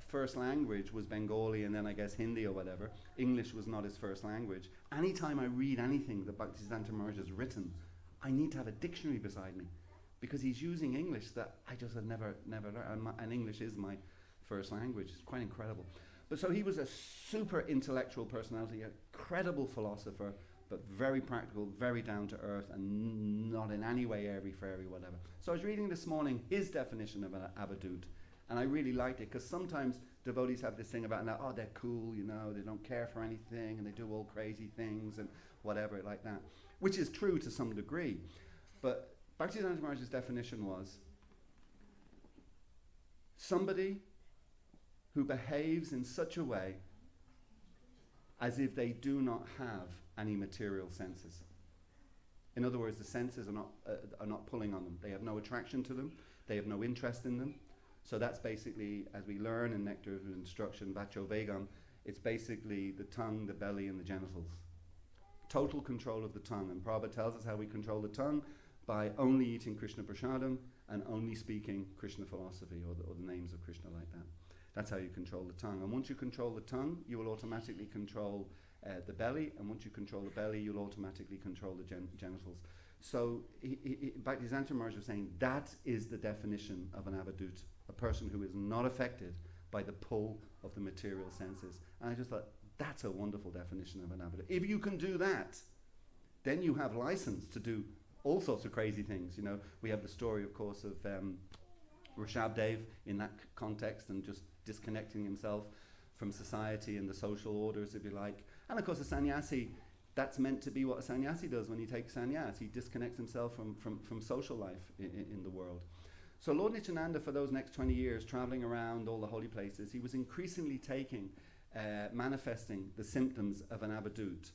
Speaker 6: first language was Bengali and then I guess Hindi or whatever, English was not his first language. Anytime I read anything that Bhaktisiddhanta Maharaj has written, I need to have a dictionary beside me, because he's using English that I just had never learned, and English is my first language. It's quite incredible. But so he was a super intellectual personality, a credible philosopher, but very practical, very down to earth, and not in any way airy-fairy, whatever. So I was reading this morning his definition of an avadhut, and I really liked it, because sometimes devotees have this thing about, oh, they're cool, you know, they don't care for anything, and they do all crazy things, and whatever, like that, which is true to some degree. But Bhaktisiddhanta Maharaj's definition was somebody who behaves in such a way as if they do not have any material senses. In other words, the senses are not pulling on them. They have no attraction to them. They have no interest in them. So that's basically, as we learn in Nectar of Instruction, Vacho Vegam, it's basically the tongue, the belly, and the genitals. Total control of the tongue. And Prabhupada tells us how we control the tongue, by only eating Krishna Prasadam and only speaking Krishna philosophy, or the names of Krishna like that. That's how you control the tongue. And once you control the tongue, you will automatically control the belly, and once you control the belly, you'll automatically control the genitals. So Bhaktisiddhanta Maharaj was saying that is the definition of an avadhut, a person who is not affected by the pull of the material senses. And I just thought, that's a wonderful definition of an avadhut. If you can do that, then you have license to do all sorts of crazy things. You know, we have the story, of course, of Rishabdev in that context, and just disconnecting himself from society and the social orders, if you like. And of course, a sannyasi, that's meant to be what a sannyasi does when he takes sannyas. He disconnects himself from social life in the world. So Lord Nityananda, for those next 20 years, traveling around all the holy places, he was increasingly manifesting the symptoms of an avadhut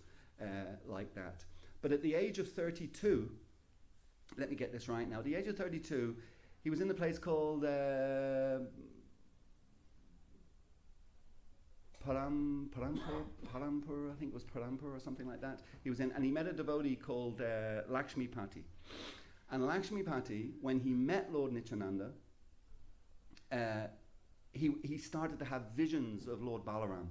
Speaker 6: like that. But at the age of 32, let me get this right now. At the age of 32, he was in the place called Parampur, I think it was Parampur or something like that. He was in, and he met a devotee called Lakshmipati. And Lakshmipati, when he met Lord Nityananda, he started to have visions of Lord Balaram.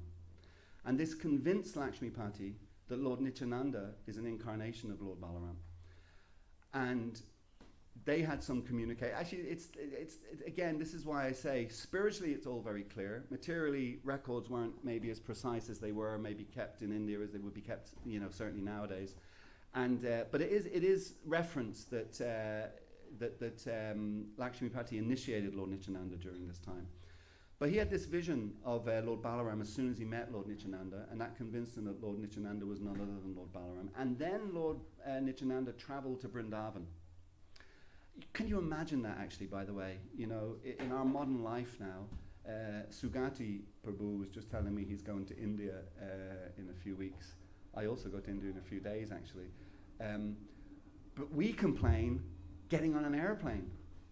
Speaker 6: And this convinced Lakshmipati that Lord Nityananda is an incarnation of Lord Balaram. And they had some communication. Actually, it's again, this is why I say spiritually it's all very clear. Materially, records weren't maybe as precise as they were maybe kept in India as they would be kept, you know, certainly nowadays. And but it is referenced that Lakshmipati initiated Lord Nityananda during this time. But he had this vision of Lord Balaram as soon as he met Lord Nityananda, and that convinced him that Lord Nityananda was none other than Lord Balaram. And then Lord Nityananda traveled to Vrindavan. Can you imagine that, actually, by the way? You know, in our modern life now, Sugati Prabhu was just telling me he's going to India in a few weeks. I also go to India in a few days, actually. But we complain getting on an airplane.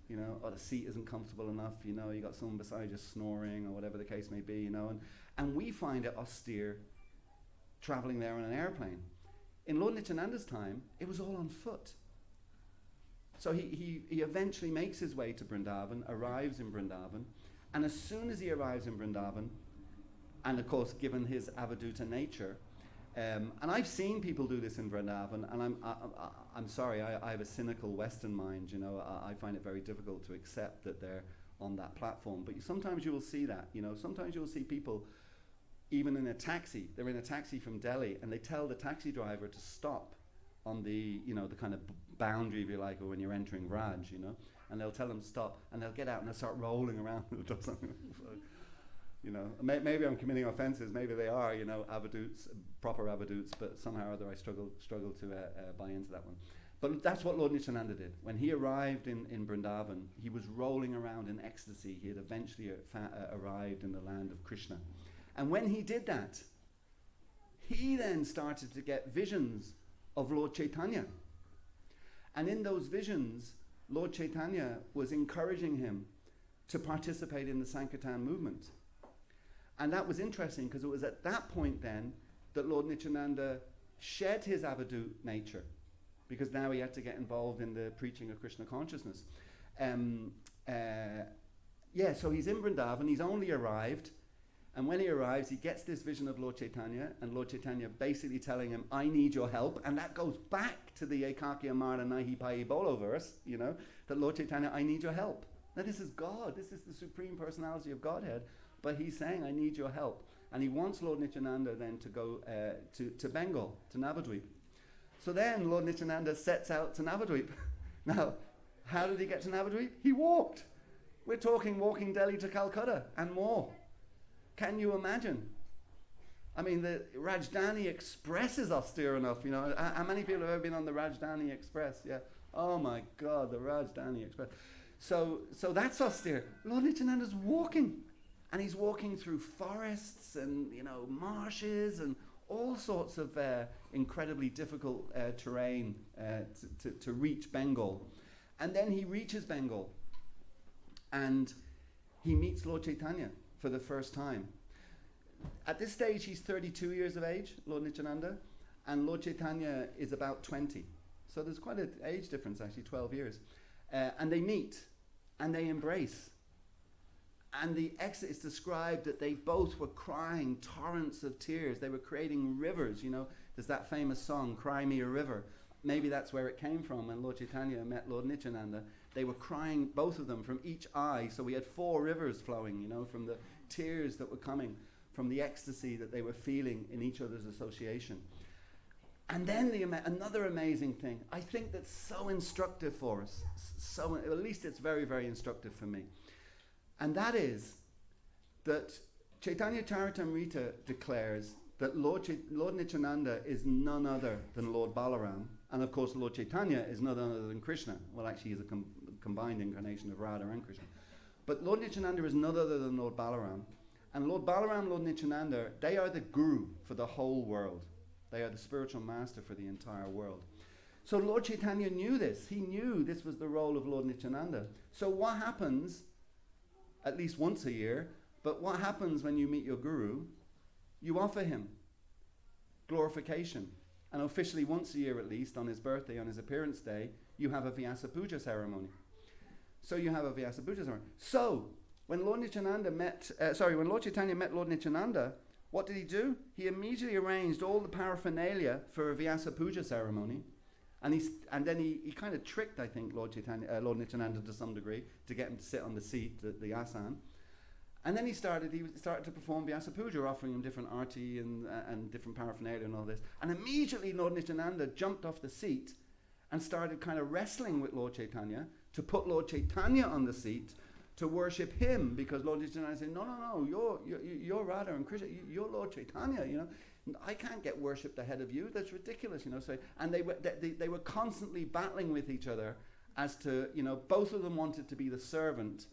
Speaker 6: You know, oh, the seat isn't comfortable enough, you know, you got someone beside you snoring or whatever the case may be, you know, and we find it austere traveling there on an airplane. In Lord Nityananda's time, it was all on foot. So he eventually makes his way to Vrindavan, arrives in Vrindavan, and as soon as he arrives in Vrindavan, and of course given his avaduta nature, and I've seen people do this in Vrindavan, and I'm sorry, I have a cynical Western mind, you know, I find it very difficult to accept that they're on that platform, but sometimes you will see that, you know, sometimes you will see people even in a taxi, they're in a taxi from Delhi, and they tell the taxi driver to stop on the, you know, the kind of boundary, if you like, or when you're entering Raj, you know, and they'll tell them stop, and they'll get out and they'll start rolling around or something. So, you know, maybe I'm committing offences, maybe they are, you know, avaduts, proper avaduts, but somehow or other I struggle to buy into that one. But that's what Lord Nityananda did. When he arrived in Vrindavan, he was rolling around in ecstasy. He had eventually arrived in the land of Krishna. And when he did that, he then started to get visions of Lord Chaitanya. And in those visions, Lord Chaitanya was encouraging him to participate in the Sankirtan movement. And that was interesting because it was at that point then that Lord Nityananda shed his avadut nature, because now he had to get involved in the preaching of Krishna consciousness. So he's in Vrindavan, he's only arrived, and when he arrives, he gets this vision of Lord Chaitanya, and Lord Chaitanya basically telling him, I need your help, and that goes back to the Ekaki Amara Nahi Pai Bolo verse, you know, that Lord Chaitanya, I need your help. Now this is God, this is the Supreme Personality of Godhead, but he's saying, I need your help. And he wants Lord Nityananda then to go to Bengal, to Navadvip. So then Lord Nityananda sets out to Navadvip. Now, how did he get to Navadvip? He walked. We're talking walking Delhi to Calcutta and more. Can you imagine? I mean, the Rajdhani Express is austere enough, you know. How many people have ever been on the Rajdhani Express? Yeah. Oh my God, the Rajdhani Express. So that's austere. Lord Nityananda's walking. And he's walking through forests and, you know, marshes and all sorts of incredibly difficult terrain to reach Bengal. And then he reaches Bengal and he meets Lord Chaitanya for the first time. At this stage, he's 32 years of age, Lord Nityananda, and Lord Chaitanya is about 20. So there's quite an age difference, actually, 12 years. And they meet and they embrace. And the exit is described that they both were crying torrents of tears. They were creating rivers, you know. There's that famous song, Cry Me a River. Maybe that's where it came from when Lord Chaitanya met Lord Nityananda. They were crying, both of them, from each eye. So we had 4 rivers flowing, you know, from the tears that were coming, from the ecstasy that they were feeling in each other's association. And then another amazing thing, I think that's so instructive for us, at least it's very, very instructive for me. And that is that Chaitanya Charitamrita declares that Lord Nityananda is none other than Lord Balaram. And of course, Lord Chaitanya is none other than Krishna. Well, actually, he's a combined incarnation of Radha and Krishna. But Lord Nityananda is none other than Lord Balaram. And Lord Balaram, Lord Nityananda, they are the guru for the whole world. They are the spiritual master for the entire world. So Lord Chaitanya knew this. He knew this was the role of Lord Nityananda. So what happens, at least once a year, but what happens when you meet your guru? You offer him glorification. And officially once a year at least, on his birthday, on his appearance day, you have a Vyasa Puja ceremony. So you have a Vyasa Puja ceremony. So when Lord Chaitanya met Lord Nityananda, what did he do? He immediately arranged all the paraphernalia for a Vyasa Puja ceremony. And then he kind of tricked, I think, Lord Nityananda to some degree, to get him to sit on the seat, the asan. And then he started to perform Vyasa Puja, offering him different arti and different paraphernalia and all this. And immediately Lord Nityananda jumped off the seat and started kind of wrestling with Lord Chaitanya to put Lord Chaitanya on the seat to worship him, because Lord Nityananda said, no, you're Radha and Krishna, you're Lord Chaitanya, you know. I can't get worshipped ahead of you. That's ridiculous, you know. So, and they were constantly battling with each other as to, you know, both of them wanted to be the servant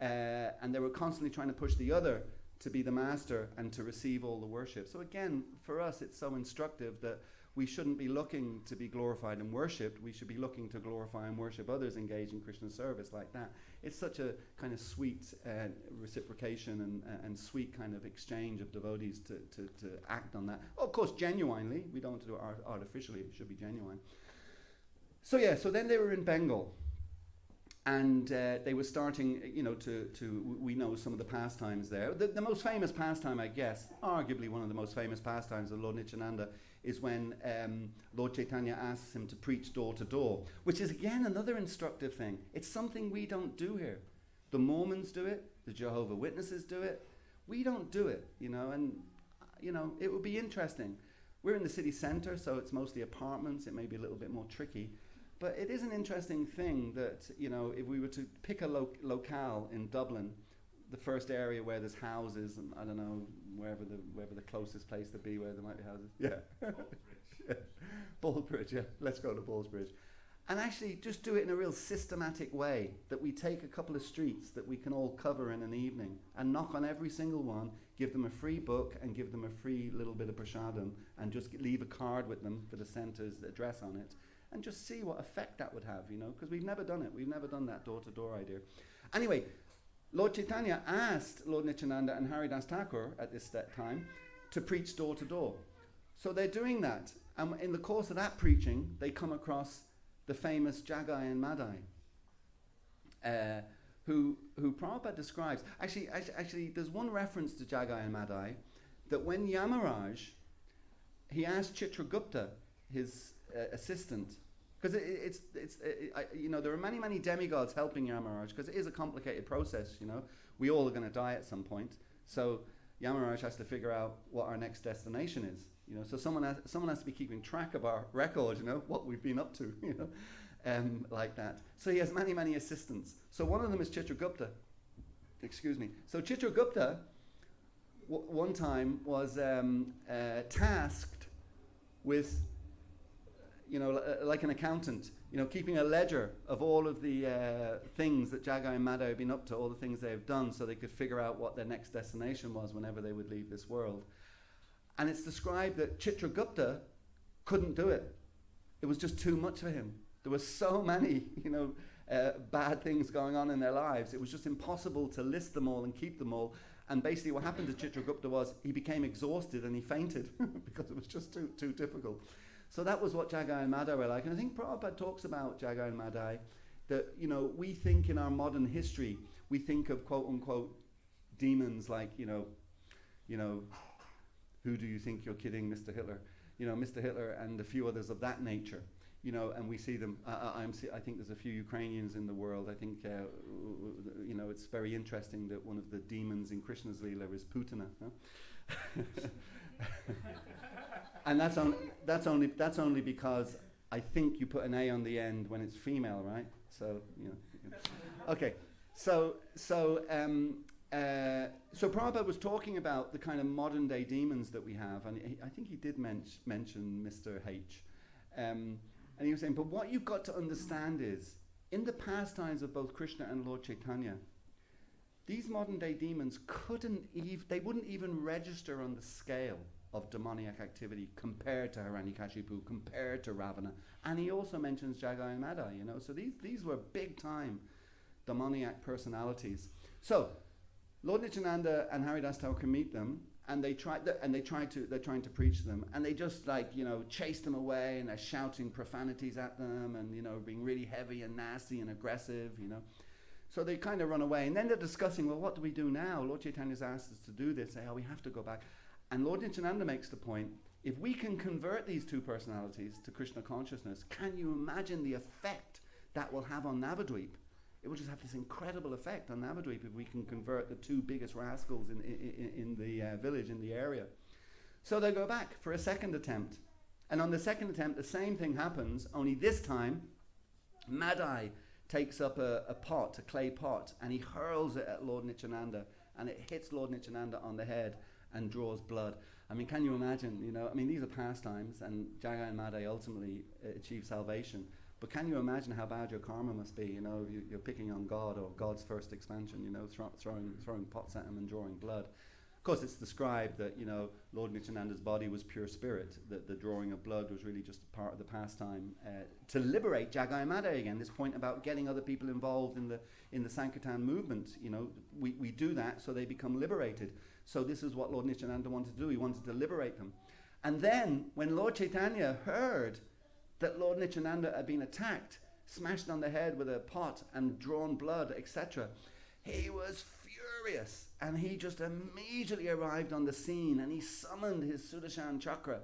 Speaker 6: and they were constantly trying to push the other to be the master and to receive all the worship. So again, for us, it's so instructive that we shouldn't be looking to be glorified and worshipped. We should be looking to glorify and worship others engaged in Christian service like that. It's such a kind of sweet reciprocation and sweet kind of exchange of devotees to act on that. Oh, of course, genuinely. We don't want to do it artificially. It should be genuine. So yeah, so then they were in Bengal. And they were starting, we know some of the pastimes there. The most famous pastime, I guess, arguably one of the most famous pastimes of Lord Nityananda, is when Lord Chaitanya asks him to preach door to door, which is, again, another instructive thing. It's something we don't do here. The Mormons do it. The Jehovah's Witnesses do it. We don't do it, and, it would be interesting. We're in the city centre, so it's mostly apartments. It may be a little bit more tricky. But it is an interesting thing that, if we were to pick a locale in Dublin, the first area where there's houses, and I don't know, wherever the closest place to be where there might be houses. Yeah. Ballsbridge, yeah. Let's go to Ballsbridge. And actually just do it in a real systematic way, that we take a couple of streets that we can all cover in an evening and knock on every single one, give them a free book and give them a free little bit of prasadam, and just leave a card with them for the centre's address on it. And just see what effect that would have, because we've never done it. We've never done that door-to-door idea. Anyway, Lord Chaitanya asked Lord Nityananda and Haridas Thakur at this time to preach door-to-door. So they're doing that. And in the course of that preaching, they come across the famous Jagai and Madai, who Prabhupada describes. Actually, there's one reference to Jagai and Madai, that when Yamaraj, he asked Chitragupta, his assistant, because there are many demigods helping Yamaraj, because it is a complicated process. We all are going to die at some point, so Yamaraj has to figure out what our next destination is. So someone has to be keeping track of our record. What we've been up to. Like that. So he has many assistants. So one of them is Chitragupta. Excuse me. So Chitragupta one time was tasked with, like an accountant, keeping a ledger of all of the things that Jagai and Madai have been up to, all the things they have done, so they could figure out what their next destination was whenever they would leave this world. And it's described that Chitragupta couldn't do it. It was just too much for him. There were so many, bad things going on in their lives. It was just impossible to list them all and keep them all. And basically what happened to Chitragupta was he became exhausted and he fainted because it was just too difficult. So that was what Jagai and Madai were like. And I think Prabhupada talks about Jagai and Madai, that, we think in our modern history, we think of quote unquote demons like, who do you think you're kidding, Mr. Hitler? Mr. Hitler and a few others of that nature. And we see them. I think there's a few Ukrainians in the world. I think, it's very interesting that one of the demons in Krishna's Leela is Putana. Huh? And that's only because I think you put an A on the end when it's female, right? So okay. So Prabhupada was talking about the kind of modern day demons that we have, and I think he did mention Mr. H. And he was saying, but what you've got to understand is, in the pastimes of both Krishna and Lord Chaitanya, these modern day demons they wouldn't even register on the scale of demoniac activity compared to Hiranyakashipu, compared to Ravana. And he also mentions Jagai and Madai, So these were big time demoniac personalities. So Lord Nityananda and Haridas Thakur meet them, and they're trying to preach them, and they just chase them away, and they're shouting profanities at them, and being really heavy and nasty and aggressive, So they kind of run away, and then they're discussing, well, what do we do now? Lord Chaitanya's asked us to do this. Say, we have to go back. And Lord Nityananda makes the point, if we can convert these two personalities to Krishna consciousness, can you imagine the effect that will have on Navadvip? It will just have this incredible effect on Navadvip if we can convert the two biggest rascals in the village, in the area. So they go back for a second attempt. And on the second attempt, the same thing happens, only this time, Madai takes up a clay pot, and he hurls it at Lord Nityananda, and it hits Lord Nityananda on the head and draws blood. I mean, can you imagine, these are pastimes, and Jagai and Madai ultimately achieve salvation. But can you imagine how bad your karma must be? You know, you're picking on God or God's first expansion, you know, throwing pots at him and drawing blood. Of course, it's described that, you know, Lord Nityananda's body was pure spirit, that the drawing of blood was really just part of the pastime to liberate Jagai Madai again. This point about getting other people involved in the Sankirtan movement, you know, we do that so they become liberated. So this is what Lord Nityananda wanted to do. He wanted to liberate them. And then when Lord Chaitanya heard that Lord Nityananda had been attacked, smashed on the head with a pot and drawn blood, etc., he was furious, and he just immediately arrived on the scene, and he summoned his Sudarshan Chakra,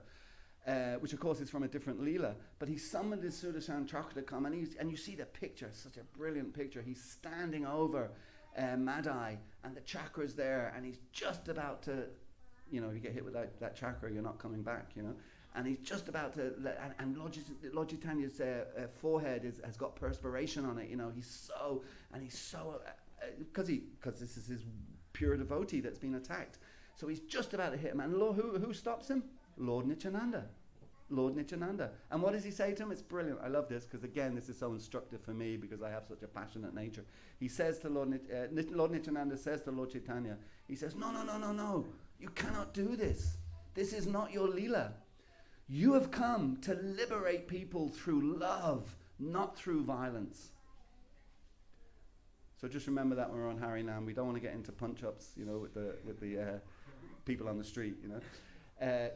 Speaker 6: which of course is from a different Leela, but he summoned his Sudarshan Chakra to come, and you see the picture, such a brilliant picture. He's standing over Madai, and the chakra's there, and he's just about to, you know, you get hit with that chakra, you're not coming back, you know. And he's just about to, and Lord Chaitanya's forehead has got perspiration on it, you know. He's so, because this is his pure devotee that's been attacked. So he's just about to hit him, and who stops him? Lord Nityananda. Lord Nityananda. And what does he say to him? It's brilliant. I love this, because again, this is so instructive for me, because I have such a passionate nature. He says to Lord Nityananda says to Lord Chaitanya, he says, no, you cannot do this. This is not your Leela. You have come to liberate people through love, not through violence. So just remember that when we're on Harinam. We don't want to get into punch-ups, you know, with the people on the street, you know.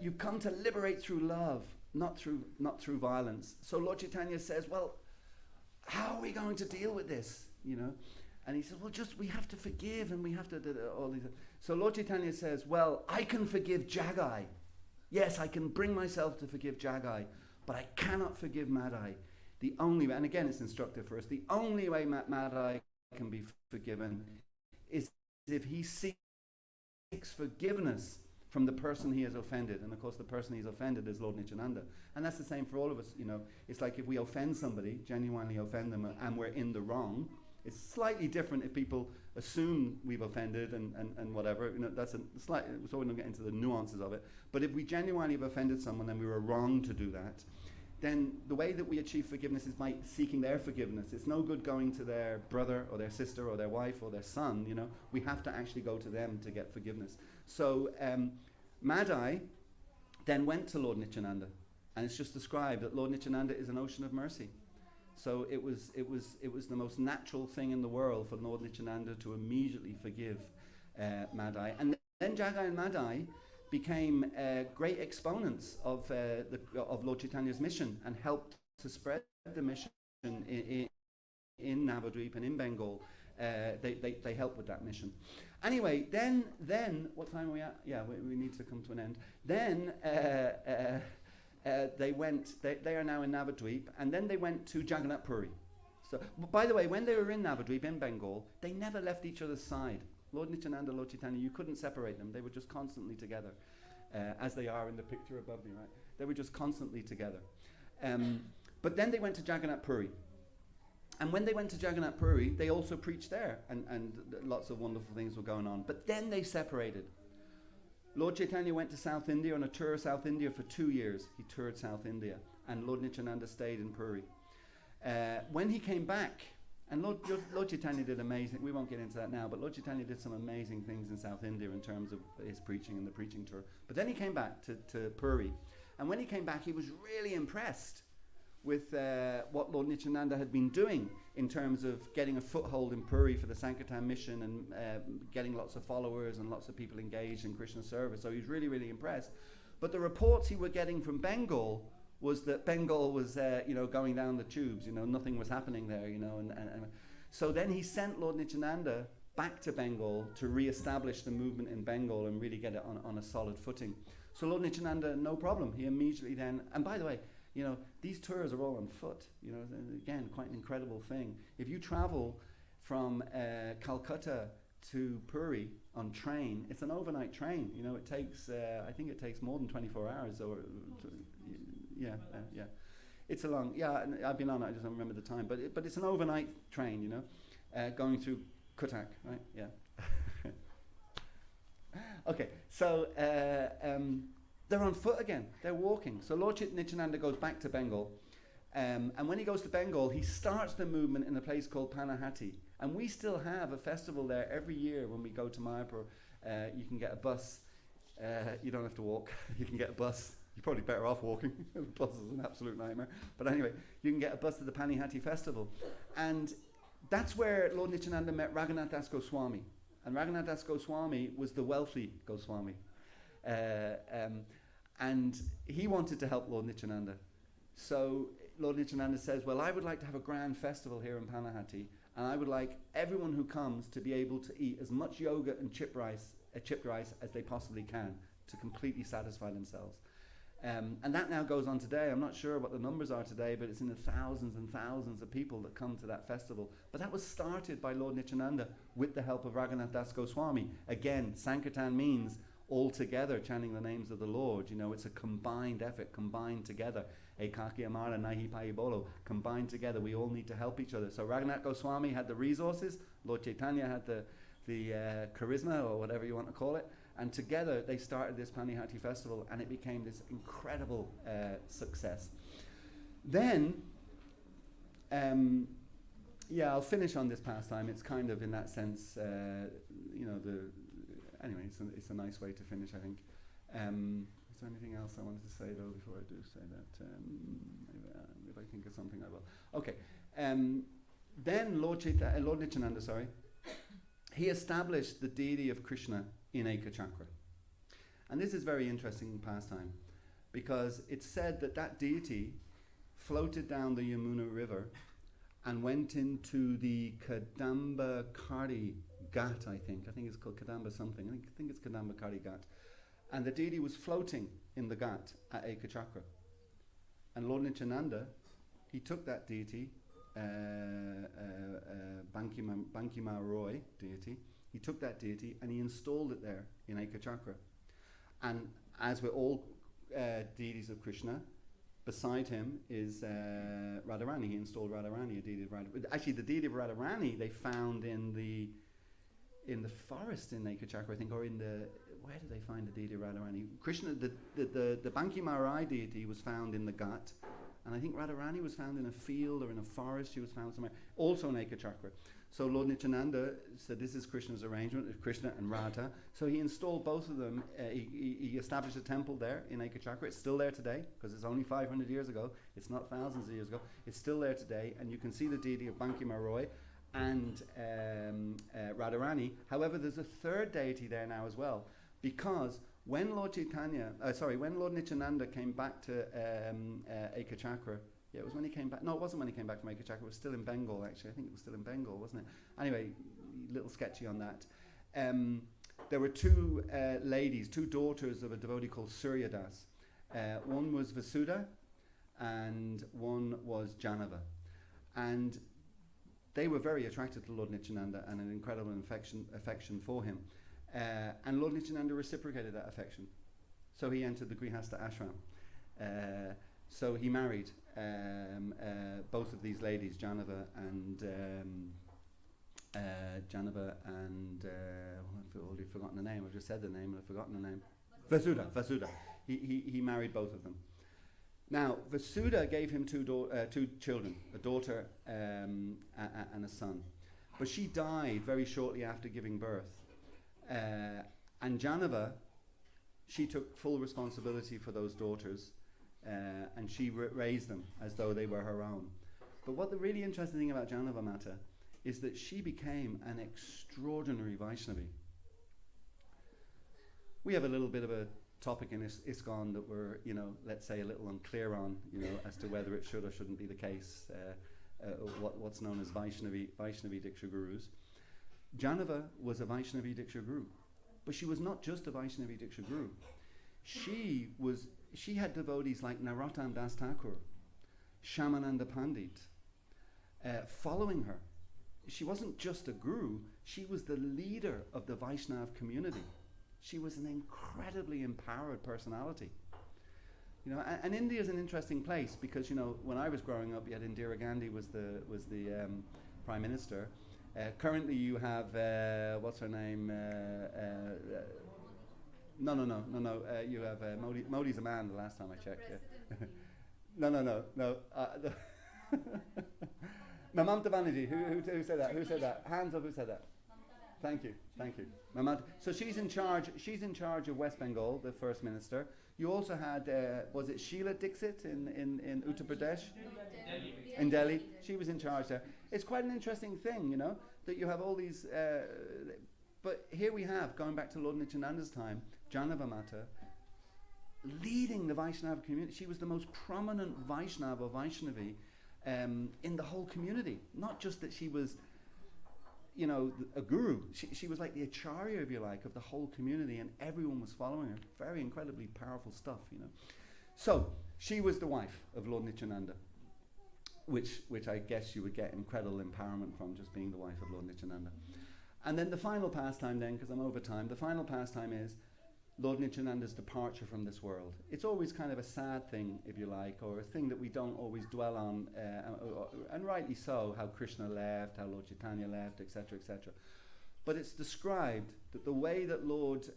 Speaker 6: You've come to liberate through love, not through violence. So Lord Chaitanya says, well, how are we going to deal with this, you know? And he says, well, we have to forgive, and we have to do all these. So Lord Chaitanya says, well, I can forgive Jagai. Yes, I can bring myself to forgive Jagai, but I cannot forgive Madai. The only way, and again it's instructive for us, the only way Madai can be forgiven is if he seeks forgiveness from the person he has offended. And of course the person he's offended is Lord Nityananda. And that's the same for all of us, you know. It's like if we offend somebody, genuinely offend them, and we're in the wrong. It's slightly different if people assume we've offended and whatever. You know, that's a slight, so we don't get into the nuances of it. But if we genuinely have offended someone and we were wrong to do that, then the way that we achieve forgiveness is by seeking their forgiveness. It's no good going to their brother or their sister or their wife or their son, you know. We have to actually go to them to get forgiveness. So Madai then went to Lord Nityananda, and it's just described that Lord Nityananda is an ocean of mercy. So it was the most natural thing in the world for Lord Nityananda to immediately forgive Madai. And then Jagai and Madai became great exponents of Lord Chaitanya's mission, and helped to spread the mission in Navadvip and in Bengal. They helped with that mission. Anyway, then what time are we at? Yeah, we need to come to an end. Then they are now in Navadvip, and then they went to Jagannath Puri. So, by the way, when they were in Navadvip, in Bengal, they never left each other's side. Lord Nityananda, Lord Chaitanya, you couldn't separate them. They were just constantly together, as they are in the picture above me, right? They were just constantly together. But then they went to Jagannath Puri. And when they went to Jagannath Puri, they also preached there, and lots of wonderful things were going on. But then they separated. Lord Chaitanya went to South India on a tour of South India for 2 years. He toured South India, and Lord Nityananda stayed in Puri. When he came back, and Lord Chaitanya did amazing, we won't get into that now, but Lord Chaitanya did some amazing things in South India in terms of his preaching and the preaching tour. But then he came back to Puri, and when he came back, he was really impressed with what Lord Nityananda had been doing in terms of getting a foothold in Puri for the Sankirtan mission, and getting lots of followers and lots of people engaged in Krishna service. So he was really, really impressed. But the reports he were getting from Bengal was that Bengal was, going down the tubes. Nothing was happening there. And so then he sent Lord Nityananda back to Bengal to re-establish the movement in Bengal and really get it on a solid footing. So Lord Nityananda, no problem. He immediately then, and by the way, these tours are all on foot. Again, quite an incredible thing. If you travel from Calcutta to Puri on train, it's an overnight train. It takes, I think it takes more than 24 hours. Yeah. It's a long, I've been on it, I just don't remember the time. But it's an overnight train, going through Cuttack, right? Yeah. Okay, so they're on foot again. They're walking. So Lord Nityananda goes back to Bengal, And when he goes to Bengal, he starts the movement in a place called Panahati. And we still have a festival there every year when we go to Mayapur. You can get a bus. You don't have to walk. You can get a bus. You're probably better off walking. The bus is an absolute nightmare. But anyway, you can get a bus to the Panihati festival. And that's where Lord Nityananda met Raghunath Das Goswami. And Raghunath Das Goswami was the wealthy Goswami. And he wanted to help Lord Nityananda. So Lord Nityananda says, well, I would like to have a grand festival here in Panahati, and I would like everyone who comes to be able to eat as much yogurt and chipped rice as they possibly can to completely satisfy themselves. And that now goes on today. I'm not sure what the numbers are today, but it's in the thousands and thousands of people that come to that festival. But that was started by Lord Nityananda with the help of Raghunath Das Goswami. Again, Sankirtan means all together chanting the names of the Lord. You know, it's a combined effort, combined together. Ekaki Amara Nahi Pai Bolo, combined together. We all need to help each other. So Raghunath Goswami had the resources, Lord Chaitanya had the charisma, or whatever you want to call it, and together they started this Panihati festival, and it became this incredible success. Then, I'll finish on this pastime. It's kind of, in that sense, anyway, it's a nice way to finish, I think. Is there anything else I wanted to say, though, before I do say that? If I think of something, I will. Okay. Then Lord Nityananda, he established the deity of Krishna in ISKCONE. And this is very interesting pastime, because it's said that that deity floated down the Yamuna River and went into the Kadamba Kari Ghat, I think it's called Kadamba something. I think it's Kadamba Kari Ghat. And the deity was floating in the Ghat at ISKCONE. And Lord Nityananda, he took that deity, Bankima Roy deity, he took that deity and he installed it there in ISKCONE. And as with all deities of Krishna, beside him is Radharani. He installed Radharani, a deity of Radharani. Actually, the deity of Radharani they found in the forest in ISKCONE, I think, or in the, where did they find the deity of Radharani? Krishna, the Banki Marai deity was found in the Ghat, and I think Radharani was found in a field or in a forest. She was found somewhere, also in ISKCONE. So Lord Nityananda said, this is Krishna's arrangement, Krishna and Radha. So he installed both of them. He established a temple there in ISKCONE. It's still there today, because it's only 500 years ago. It's not thousands of years ago. It's still there today, and you can see the deity of Banki Marai and Radharani. However, there's a third deity there now as well, because when Lord Nityananda came back to ISKCONE, it was when he came back. No, it wasn't when he came back from ISKCONE. It was still in Bengal, actually. I think it was still in Bengal, wasn't it? Anyway, little sketchy on that. There were two ladies, two daughters of a devotee called Surya Das. One was Vasudha, and one was Janava. And they were very attracted to Lord Nityananda and an incredible affection for him. And Lord Nityananda reciprocated that affection. So he entered the Grihastha ashram. So he married both of these ladies, Janava and I've already forgotten the name. I've just said the name and I've forgotten the name. Vasudha. He married both of them. Now, Vasudha gave him two children, a daughter and a son. But she died very shortly after giving birth. And Janava, she took full responsibility for those daughters, and she raised them as though they were her own. But what the really interesting thing about Janava Mata is that she became an extraordinary Vaishnavi. We have a little bit of a topic in ISKCONE that we're, let's say a little unclear on, as to whether it should or shouldn't be the case, what's known as Vaishnavi Diksha Gurus. Janava was a Vaishnavi Diksha Guru, but she was not just a Vaishnavi Diksha Guru. She had devotees like Narottam Das Thakur, Shyamananda Pandit, following her. She wasn't just a guru, she was the leader of the Vaishnav community. She was an incredibly empowered personality. And India is an interesting place because, when I was growing up, you had Indira Gandhi was the Prime Minister. Currently you have, what's her name? No. You have Modi's a man the last time I checked. Yeah. No. Mamamta Banerjee. Who said that? Who said that? Hands up. Who said that? Thank you. Mamamta. So she's in charge. She's in charge of West Bengal, the First Minister. You also had, was it Sheila Dixit in Uttar Pradesh? In Delhi. She was in charge there. It's quite an interesting thing, you know, that you have all these. But here we have, going back to Lord Nityananda's time, Janava Mata leading the Vaishnava community. She was the most prominent Vaishnava or Vaishnavi in the whole community. Not just that she was, you know, a guru. She was like the acharya, if you like, of the whole community, and everyone was following her. Very incredibly powerful stuff, you know. So she was the wife of Lord Nityananda, which I guess you would get incredible empowerment from, just being the wife of Lord Nityananda. And then the final pastime then, because I'm over time, the final pastime is Lord Nityananda's departure from this world. It's always kind of a sad thing, if you like, or a thing that we don't always dwell on, and rightly so, how Krishna left, how Lord Chaitanya left, etc., etc. But it's described that the way that Lord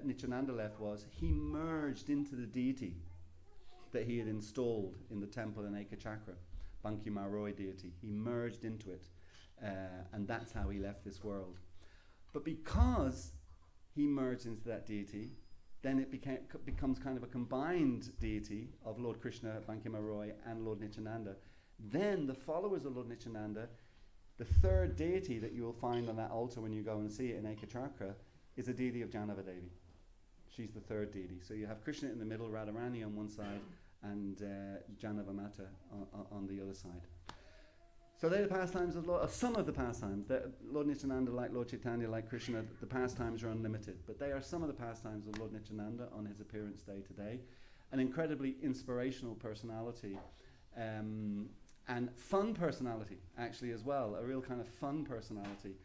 Speaker 6: Nityananda left was he merged into the deity that he had installed in the temple in Ekachakra, Bankima Roy deity. He merged into it, and that's how he left this world. But because he merged into that deity, then it becomes kind of a combined deity of Lord Krishna, Bankima Roy, and Lord Nityananda. Then the followers of Lord Nityananda, the third deity that you will find on that altar when you go and see it in Ekachakra, is a deity of Janava Devi. She's the third deity. So you have Krishna in the middle, Radharani on one side, and Janava Mata on the other side. So they're the pastimes of Lord, some of the pastimes. Lord Nityananda, like Lord Chaitanya, like Krishna, the pastimes are unlimited. But they are some of the pastimes of Lord Nityananda on his appearance day today. An incredibly inspirational personality, and fun personality, actually, as well. A real kind of fun personality.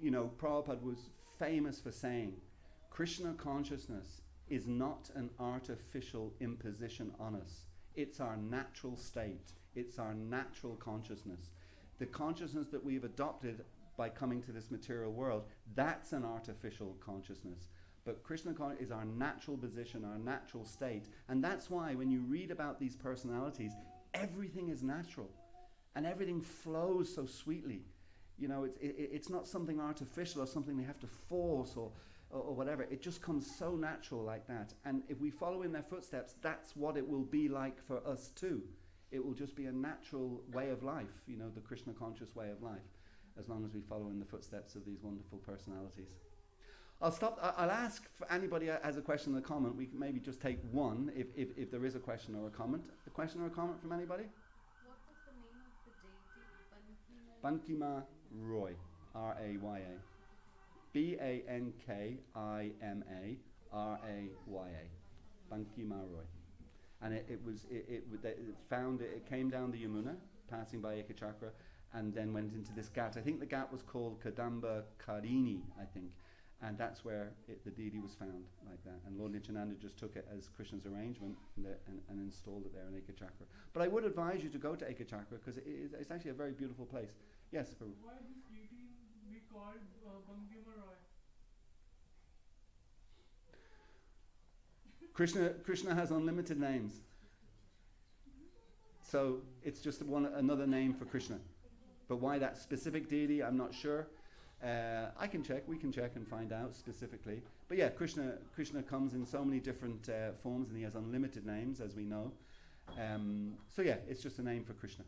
Speaker 6: You know, Prabhupada was famous for saying, Krishna consciousness is not an artificial imposition on us. It's our natural state. It's our natural consciousness. The consciousness that we've adopted by coming to this material world, that's an artificial consciousness. But Krishna is our natural position, our natural state. And that's why when you read about these personalities, everything is natural. And everything flows so sweetly. You know, it's not something artificial or something they have to force or whatever. It just comes so natural like that. And if we follow in their footsteps, that's what it will be like for us too. It will just be a natural way of life, you know, the Krishna conscious way of life, as long as we follow in the footsteps of these wonderful personalities. I'll stop. I'll ask for anybody has a question or a comment. We can maybe just take one if there is a question or a comment. A question or a comment from anybody?
Speaker 7: What was the name of the deity?
Speaker 6: Bankima Roy, R-A-Y-A. B-A-N-K-I-M-A R-A-Y-A. Bankima Roy. And it came down the Yamuna, passing by Ekachakra, and then went into this ghat. I think the ghat was called Kadamba Karini, I think. And that's where the deity was found, like that. And Lord Nityananda just took it as Krishna's arrangement and installed it there in Ekachakra. But I would advise you to go to Ekachakra, because it's actually a very beautiful place. Yes, Prabhu.
Speaker 3: Why this deity be called Bankima Roy?
Speaker 6: Krishna has unlimited names. So it's just another name for Krishna. But why that specific deity, I'm not sure. We can check and find out specifically. But yeah, Krishna comes in so many different forms, and he has unlimited names, as we know. So yeah, it's just a name for Krishna.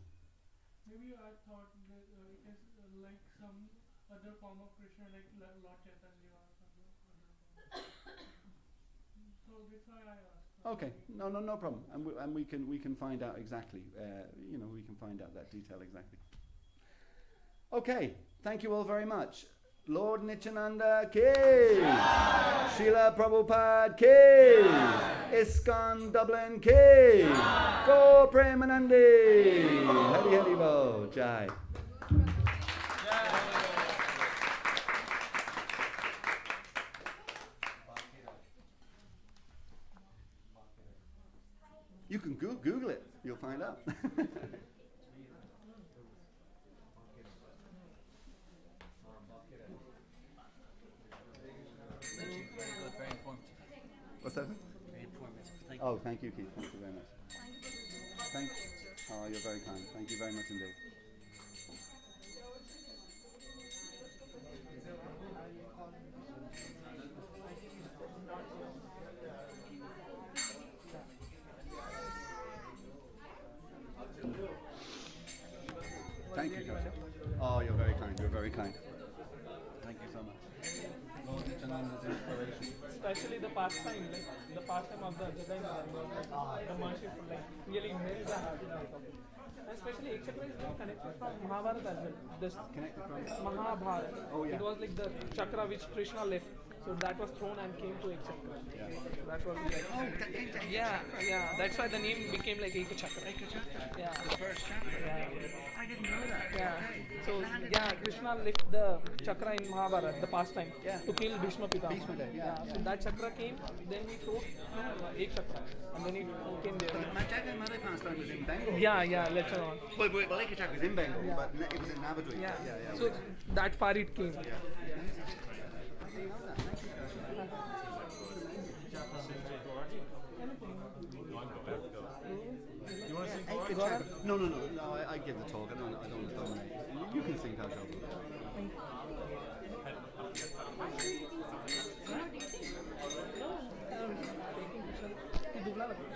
Speaker 3: Maybe I thought that it is like some other form of Krishna, like Lord Chaitanya or something. So that's why I asked.
Speaker 6: Okay, no problem, and we can find out exactly. We can find out that detail exactly. Okay, thank you all very much. Lord Nityananda ki, Srila Prabhupada ki, ISKCONe Dublin ki, Go Premanandi, Hari Hari Bo, Jai. You can Google it, you'll find out. What's that? Oh, thank you, Keith. Thank you very much. Thank you. Oh, you're very kind. Thank you very much indeed. Thank you, Joseph. Oh, you're very kind. You're very kind. Thank you so much. Lord Nityananda's inspiration.
Speaker 3: Especially the pastime, like the pastime of the Jedi like, the merciful, like really makes the happy life of it. And especially Ekshatra is very connected from Mahabharata as well. This
Speaker 6: Connected from.
Speaker 3: Mahabharata.
Speaker 6: Oh, yeah.
Speaker 3: It was like the chakra which Krishna left. So that was thrown and came to Ekshatra.
Speaker 6: Yeah.
Speaker 3: So that was like.
Speaker 6: Oh, that came to
Speaker 3: Yeah, yeah. That's why the name became like Ekachakra.
Speaker 6: ISKCONE.
Speaker 3: Yeah.
Speaker 6: The first chapter.
Speaker 3: Yeah.
Speaker 6: I didn't know that.
Speaker 3: Yeah.
Speaker 6: Okay.
Speaker 3: So yeah, Krishna left the chakra in Mahabharata, the pastime,
Speaker 6: Yeah.
Speaker 3: to kill Bhishma Pitama.
Speaker 6: Bhishma did, yeah,
Speaker 3: So that chakra came, then we threw Ek chakra, and then it came there.
Speaker 6: My Jack and Mother pastime was in Bengal.
Speaker 3: Yeah, later on.
Speaker 6: Well, ISKCONE was in Bengal,
Speaker 3: Yeah.
Speaker 6: but it was in Navadri.
Speaker 3: Yeah. So that far it came.
Speaker 6: I didn't know that. Thank you. No, I give the talk. I don't dominate. You can sing that over.
Speaker 1: ISKCONE Dublin.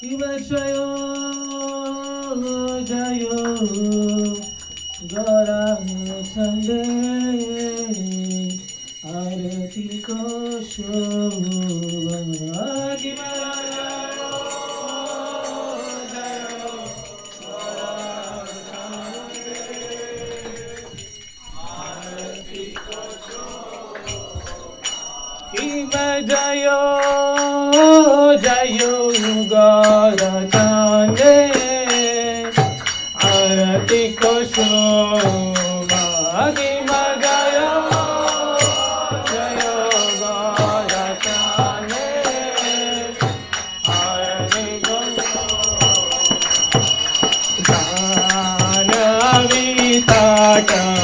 Speaker 1: Shiva Jayo Jayo Gara Chande Arati Ko Shobha Shiva Jayo Jayo Gara Chande Arati Ko Shobha Shiva Jayo Jayo Gara Chande Arati Ko Shobha Shiva Jayo Jayo Gara Chande Arati Ko Shobha Janavita Shiva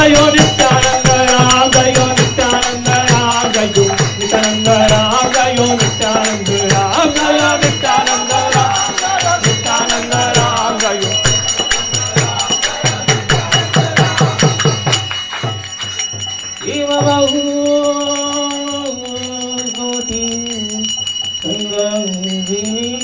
Speaker 1: Jayo Nityananda Ram, Jayo Nityananda Ram, Jayo Nityananda Ram, Jayo Nityananda Ram, Jayo Nityananda Ram, Nityananda Ram, Jayo. Eva Bahu Goti Sangangini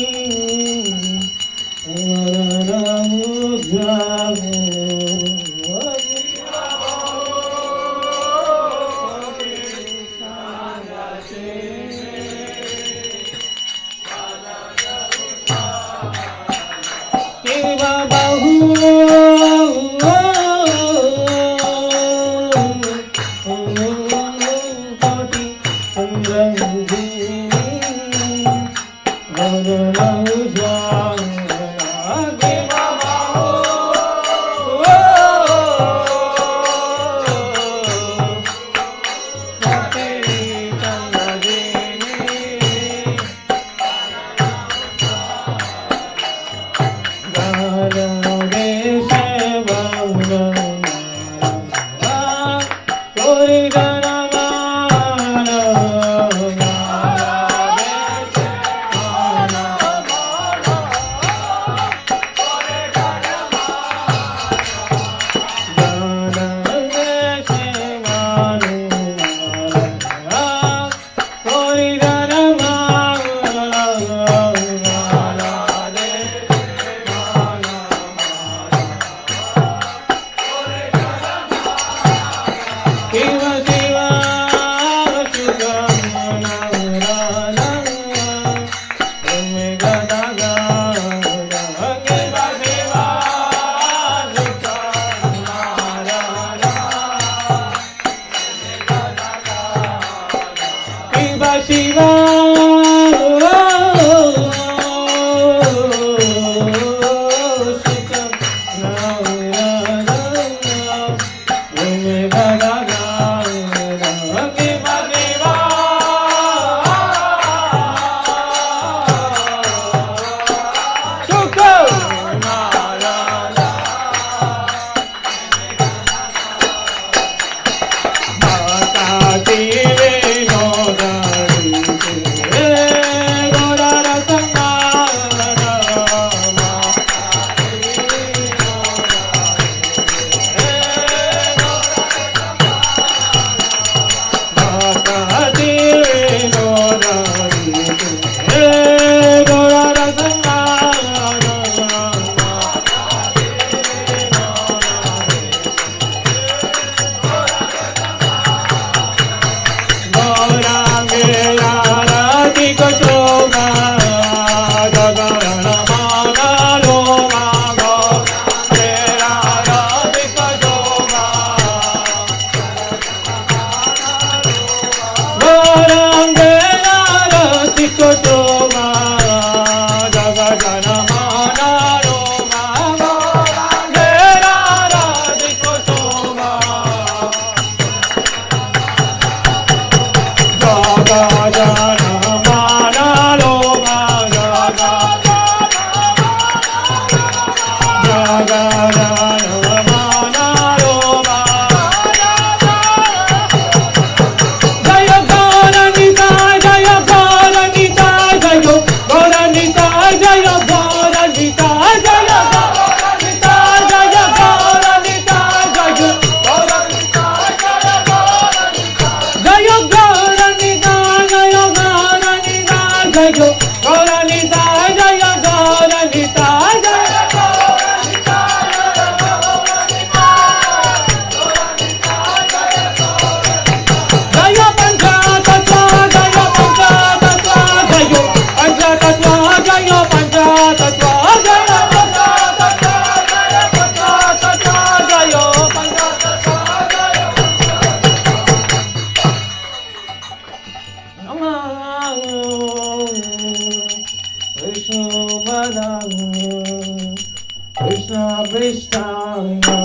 Speaker 1: Krishna Vishtaya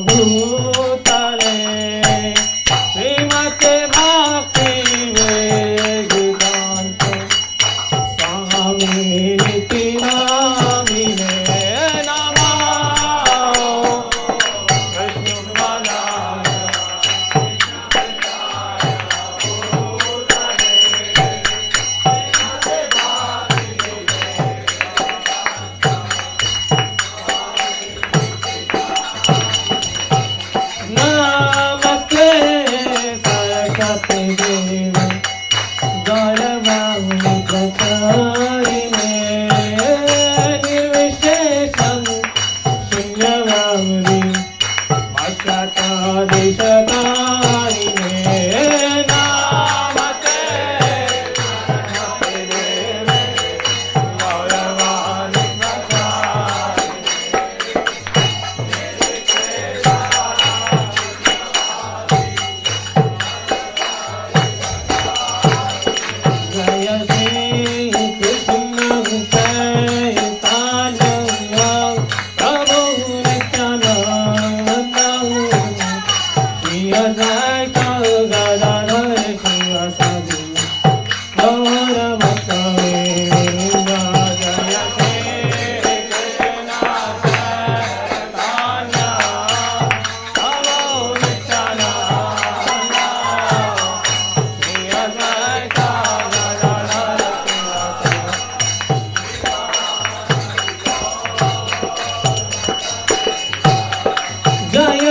Speaker 1: Bhutale Srimate Bhakti Vedanta Swami Nityanamine Namah Krishna Malaya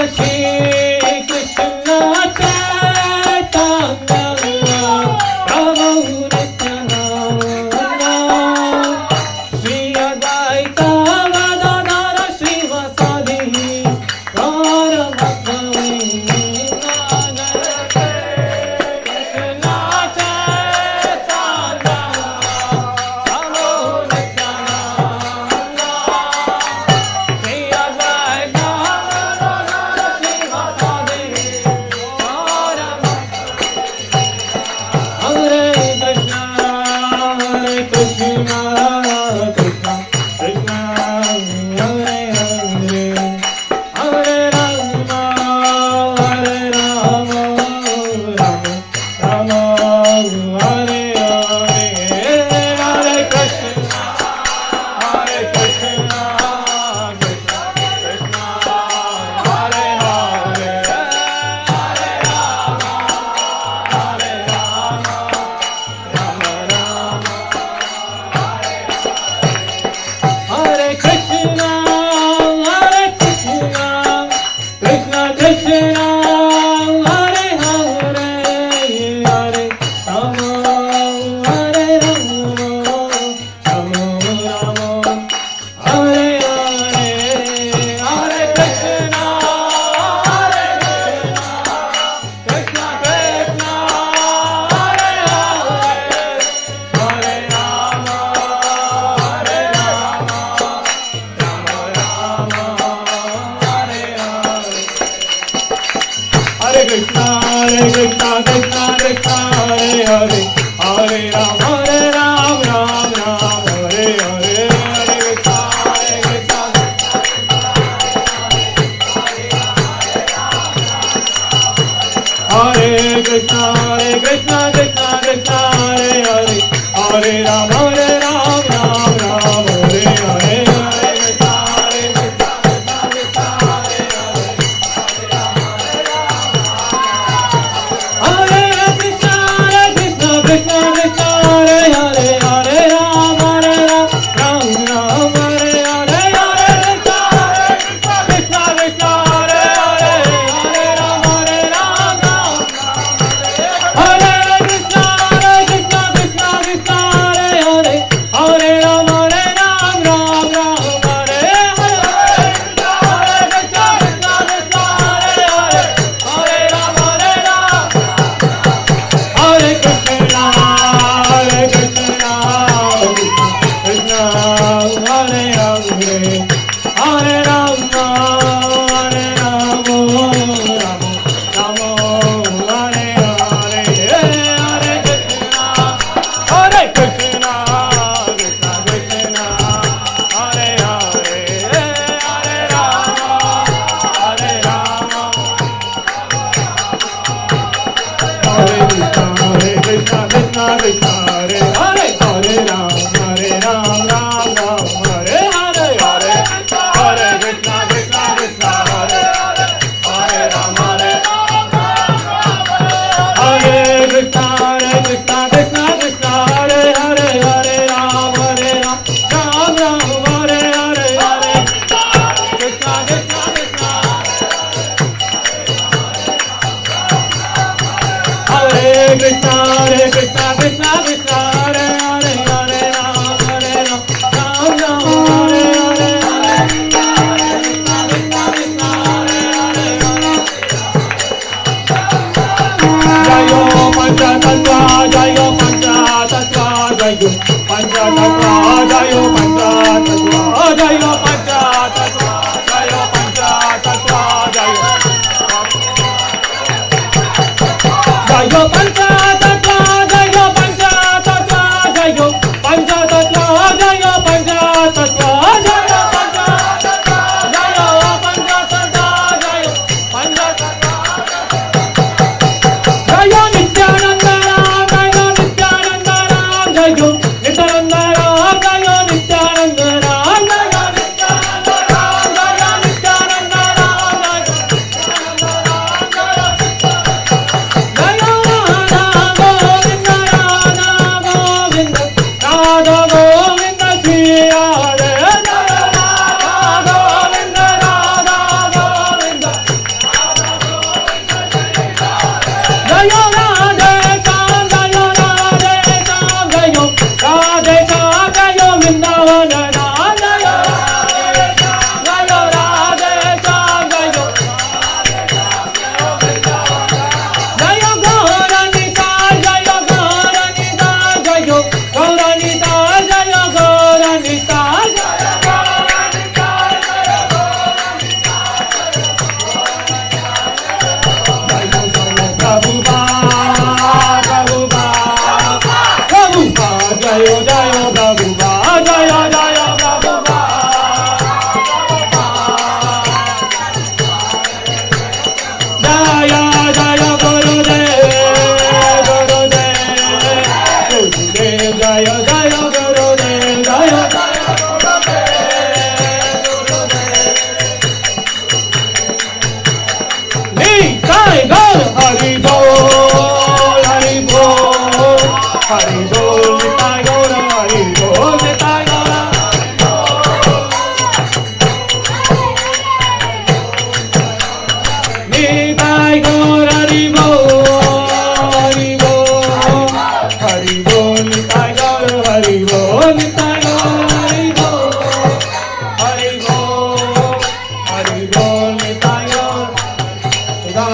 Speaker 1: Nityananda Trayodashi, Nityananda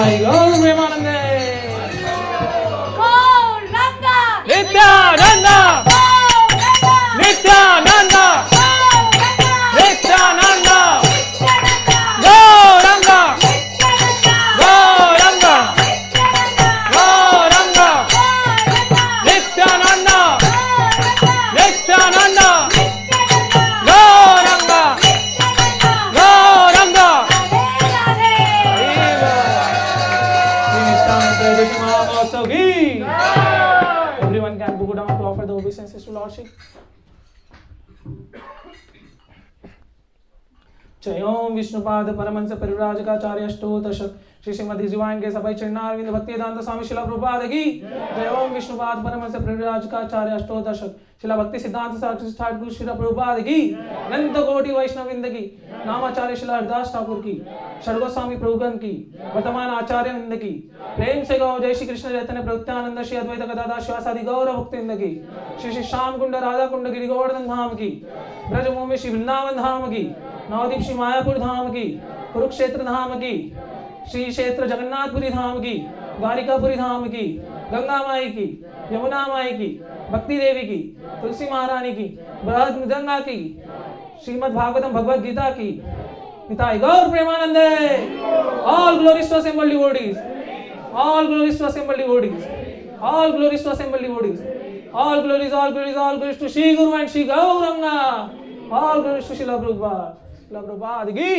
Speaker 3: Nitai Gaur Premanande.
Speaker 7: Gaur Ranga.
Speaker 3: Nityananda. Nityananda. Nityananda. Gauranga. Gauranga. Gauranga. Nityananda. Nityananda. Gauranga. Gauranga. Everyone can go down to offer the obeisances to Lordship. जय ओम विष्णुपाद परमहंस परिव्राजकाचार्य अष्टोदशक श्री श्रीमती जीवान के सभा चरणारविंद भक्तिवेदांत स्वामी शिला प्रभुपाद की जय ओम विष्णुपाद परमहंस परिव्राजकाचार्य अष्टोदशक शिला भक्ति सिद्धांत सारथी ठाकुर शिला प्रभुपाद की अनंत कोटि वैष्णववृंद की नामाचार्य शिला हरिदास ठाकुर की षडगोस्वामी प्रभुगण की वर्तमान आचार्य वृंद की प्रेम से गौ जय श्री कृष्ण चैतन्य प्रभुत्यानंद श्री अद्वैत गदाधर शिवासादि गौर भक्तवृंद की श्री श्री श्याम कुंड राधा कुंड गिरि गोवर्धन धाम की ब्रजभूमि श्री वृंदावन धाम की नवदीप श्री मायापुर धाम की कुरुक्षेत्र धाम की श्री क्षेत्र जगन्नाथपुरी धाम की द्वारिकापुरी धाम की गंगा माई की यमुना माई की भक्ति देवी की तुलसी महारानी की बृहद मृदंगा की श्रीमद् भागवतम भगवद गीता की निताई गौर प्रेमानंदे all glories to assembled devotees all glories to assembled devotees all glories to assembled devotees all glories to Shri guru and Shri Gauranga all glories to Srila Prabhupada की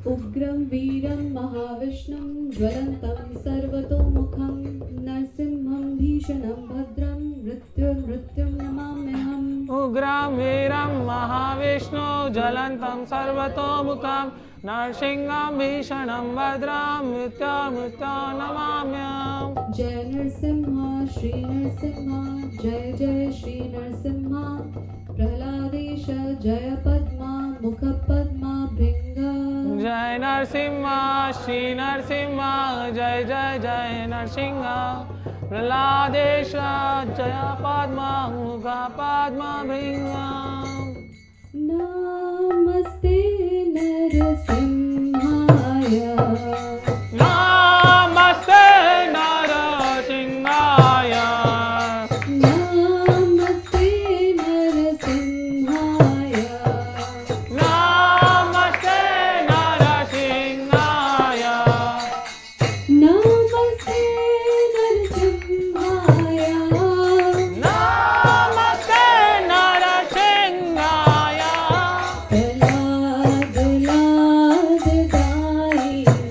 Speaker 7: उग्रं वीरं महाविष्णुं ज्वलन्तं सर्वतोमुखं नरसिंहं भीषणं भद्रं मृत्युं नमाम्यहम्
Speaker 3: उग्रं वीरं महाविष्णु ज्वलन्तं सर्वतोमुखं नरसिंहं भीषणं भद्रं मृत्युं नमाम्यहम्
Speaker 7: जय नरसिंह श्री नरसिंह जय जय श्री नरसिंह प्रह्लादेश जय पद्मा मुख पद्मा भृंग
Speaker 3: जय नरसिंह श्री नरसिंह जय जय जय नरसिंह प्रह्लादेश जय पद्मा मुख पद्मा भृंग
Speaker 7: नमस्ते नरसिंहाय
Speaker 3: नमस्ते नरसिंहाय
Speaker 7: नमस्ते नरसिंहाय
Speaker 3: नमस्ते नरसिंहाय
Speaker 7: नमस्ते नरसिंहाय
Speaker 3: नमस्ते नरसिंहाय
Speaker 7: प्रह्लाद लाददायिने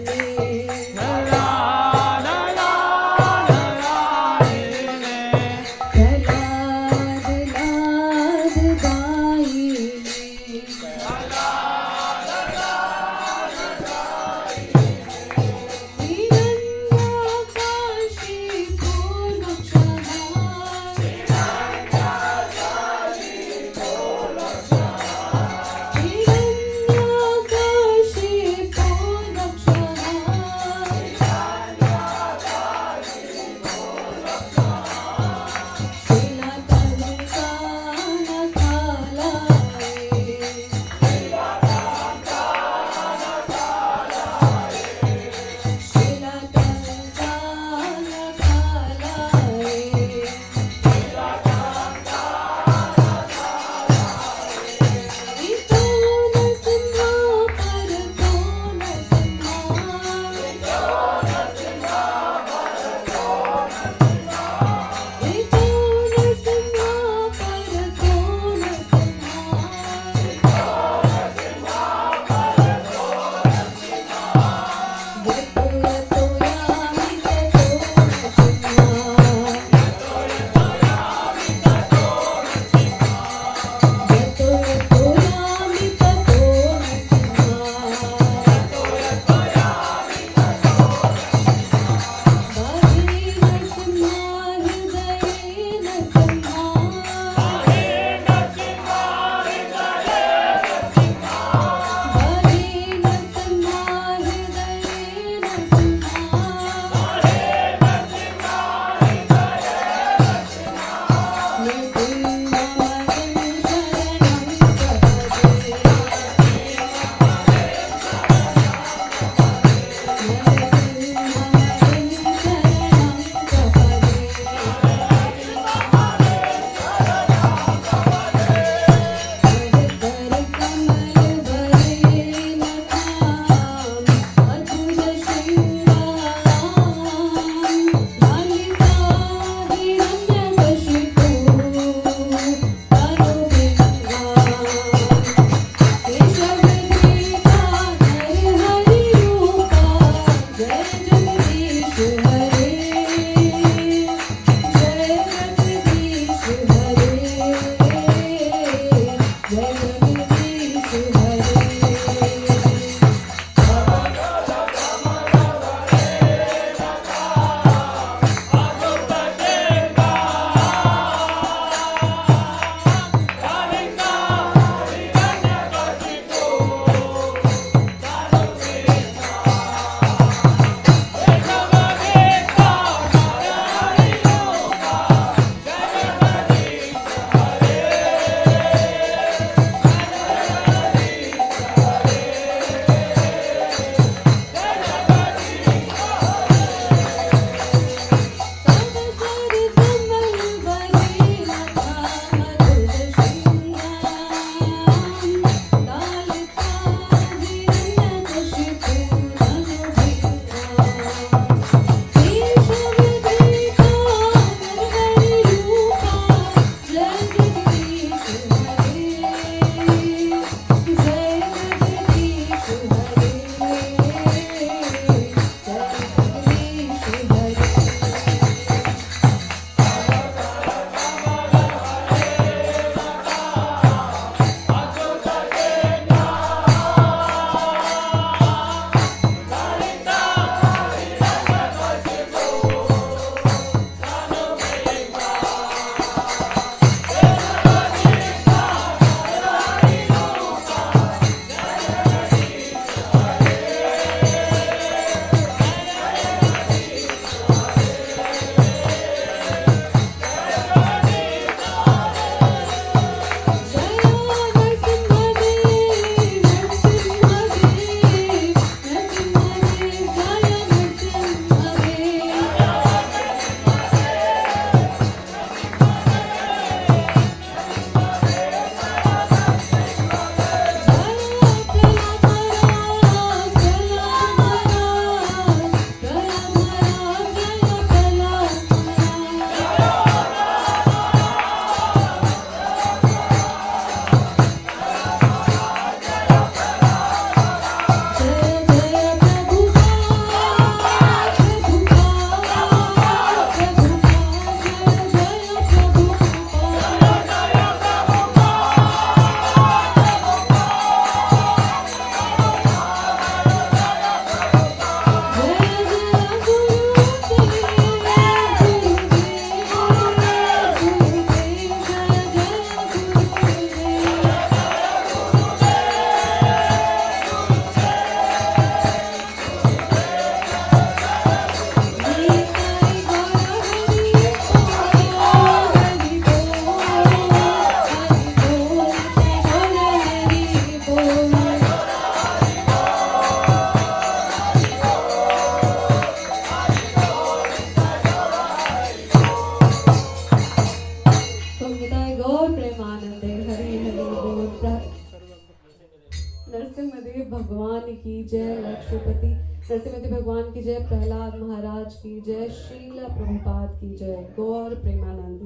Speaker 8: भगवान की जय, लक्ष्मीपति नरसिंहपति भगवान की जय, प्रहलाद महाराज की जय, श्रील प्रभुपाद की जय, गौर Premanand.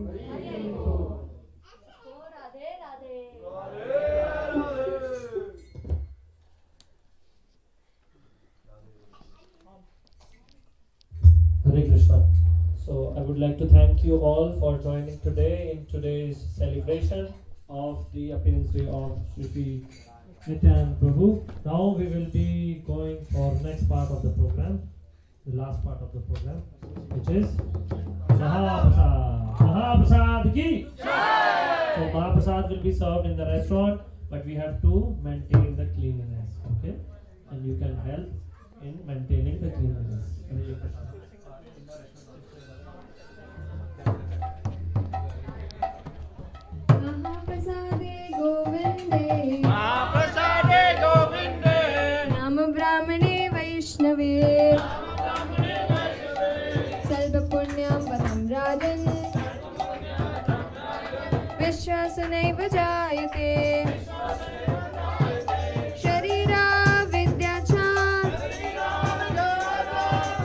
Speaker 7: Radhe Radhe.
Speaker 2: Hare Krishna. So I would like to thank you all for joining today in today's celebration of the appearance day of Shri Nityananda Prabhu. Now we will be going for next part of the program, the last part of the program, which is Mahaprasad. Mahaprasad ki Jai! So Mahaprasad will be served in the restaurant, but we have to maintain the cleanliness, okay? And you can help in maintaining the cleanliness. Hare Krishna.
Speaker 8: महाप्रसादे गोविंदे,
Speaker 1: महाप्रसादे गोविंदे,
Speaker 8: नाम ब्राह्मणे वैष्णवे, सर्व पुण्यं पदं राजन्, विश्वासनैव जायते, शरीरा विद्या च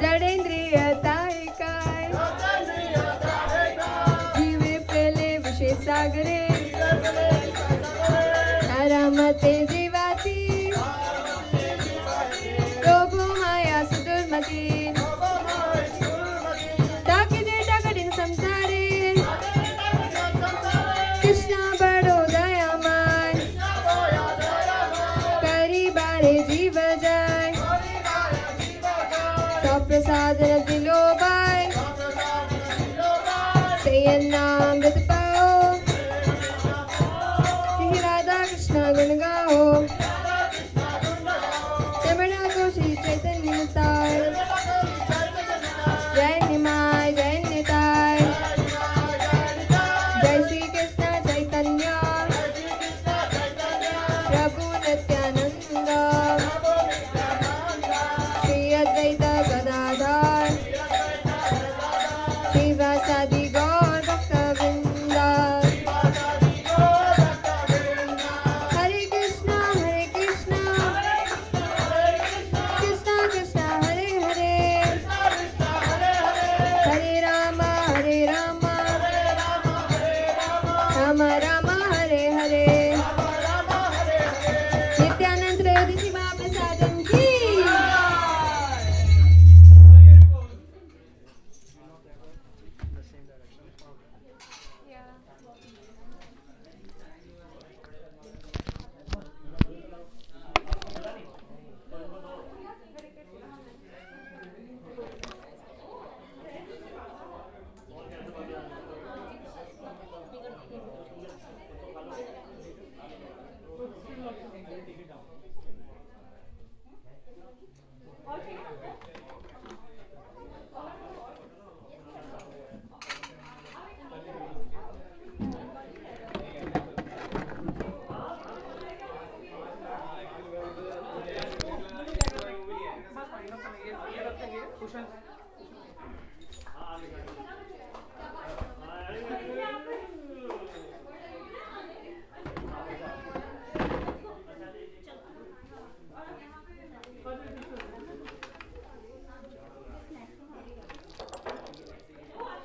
Speaker 8: जडेन्द्रियतायिकाय, जीवे प्रेले विषे सागरे, आरामते जीवाति, लोभो माया सुदुर्मति, डाकिने डाकडिन संसारे, कृष्णा बड़ो दयामय, करी बारे जीव जाय, प्रसाद दिलो बाय, से नाम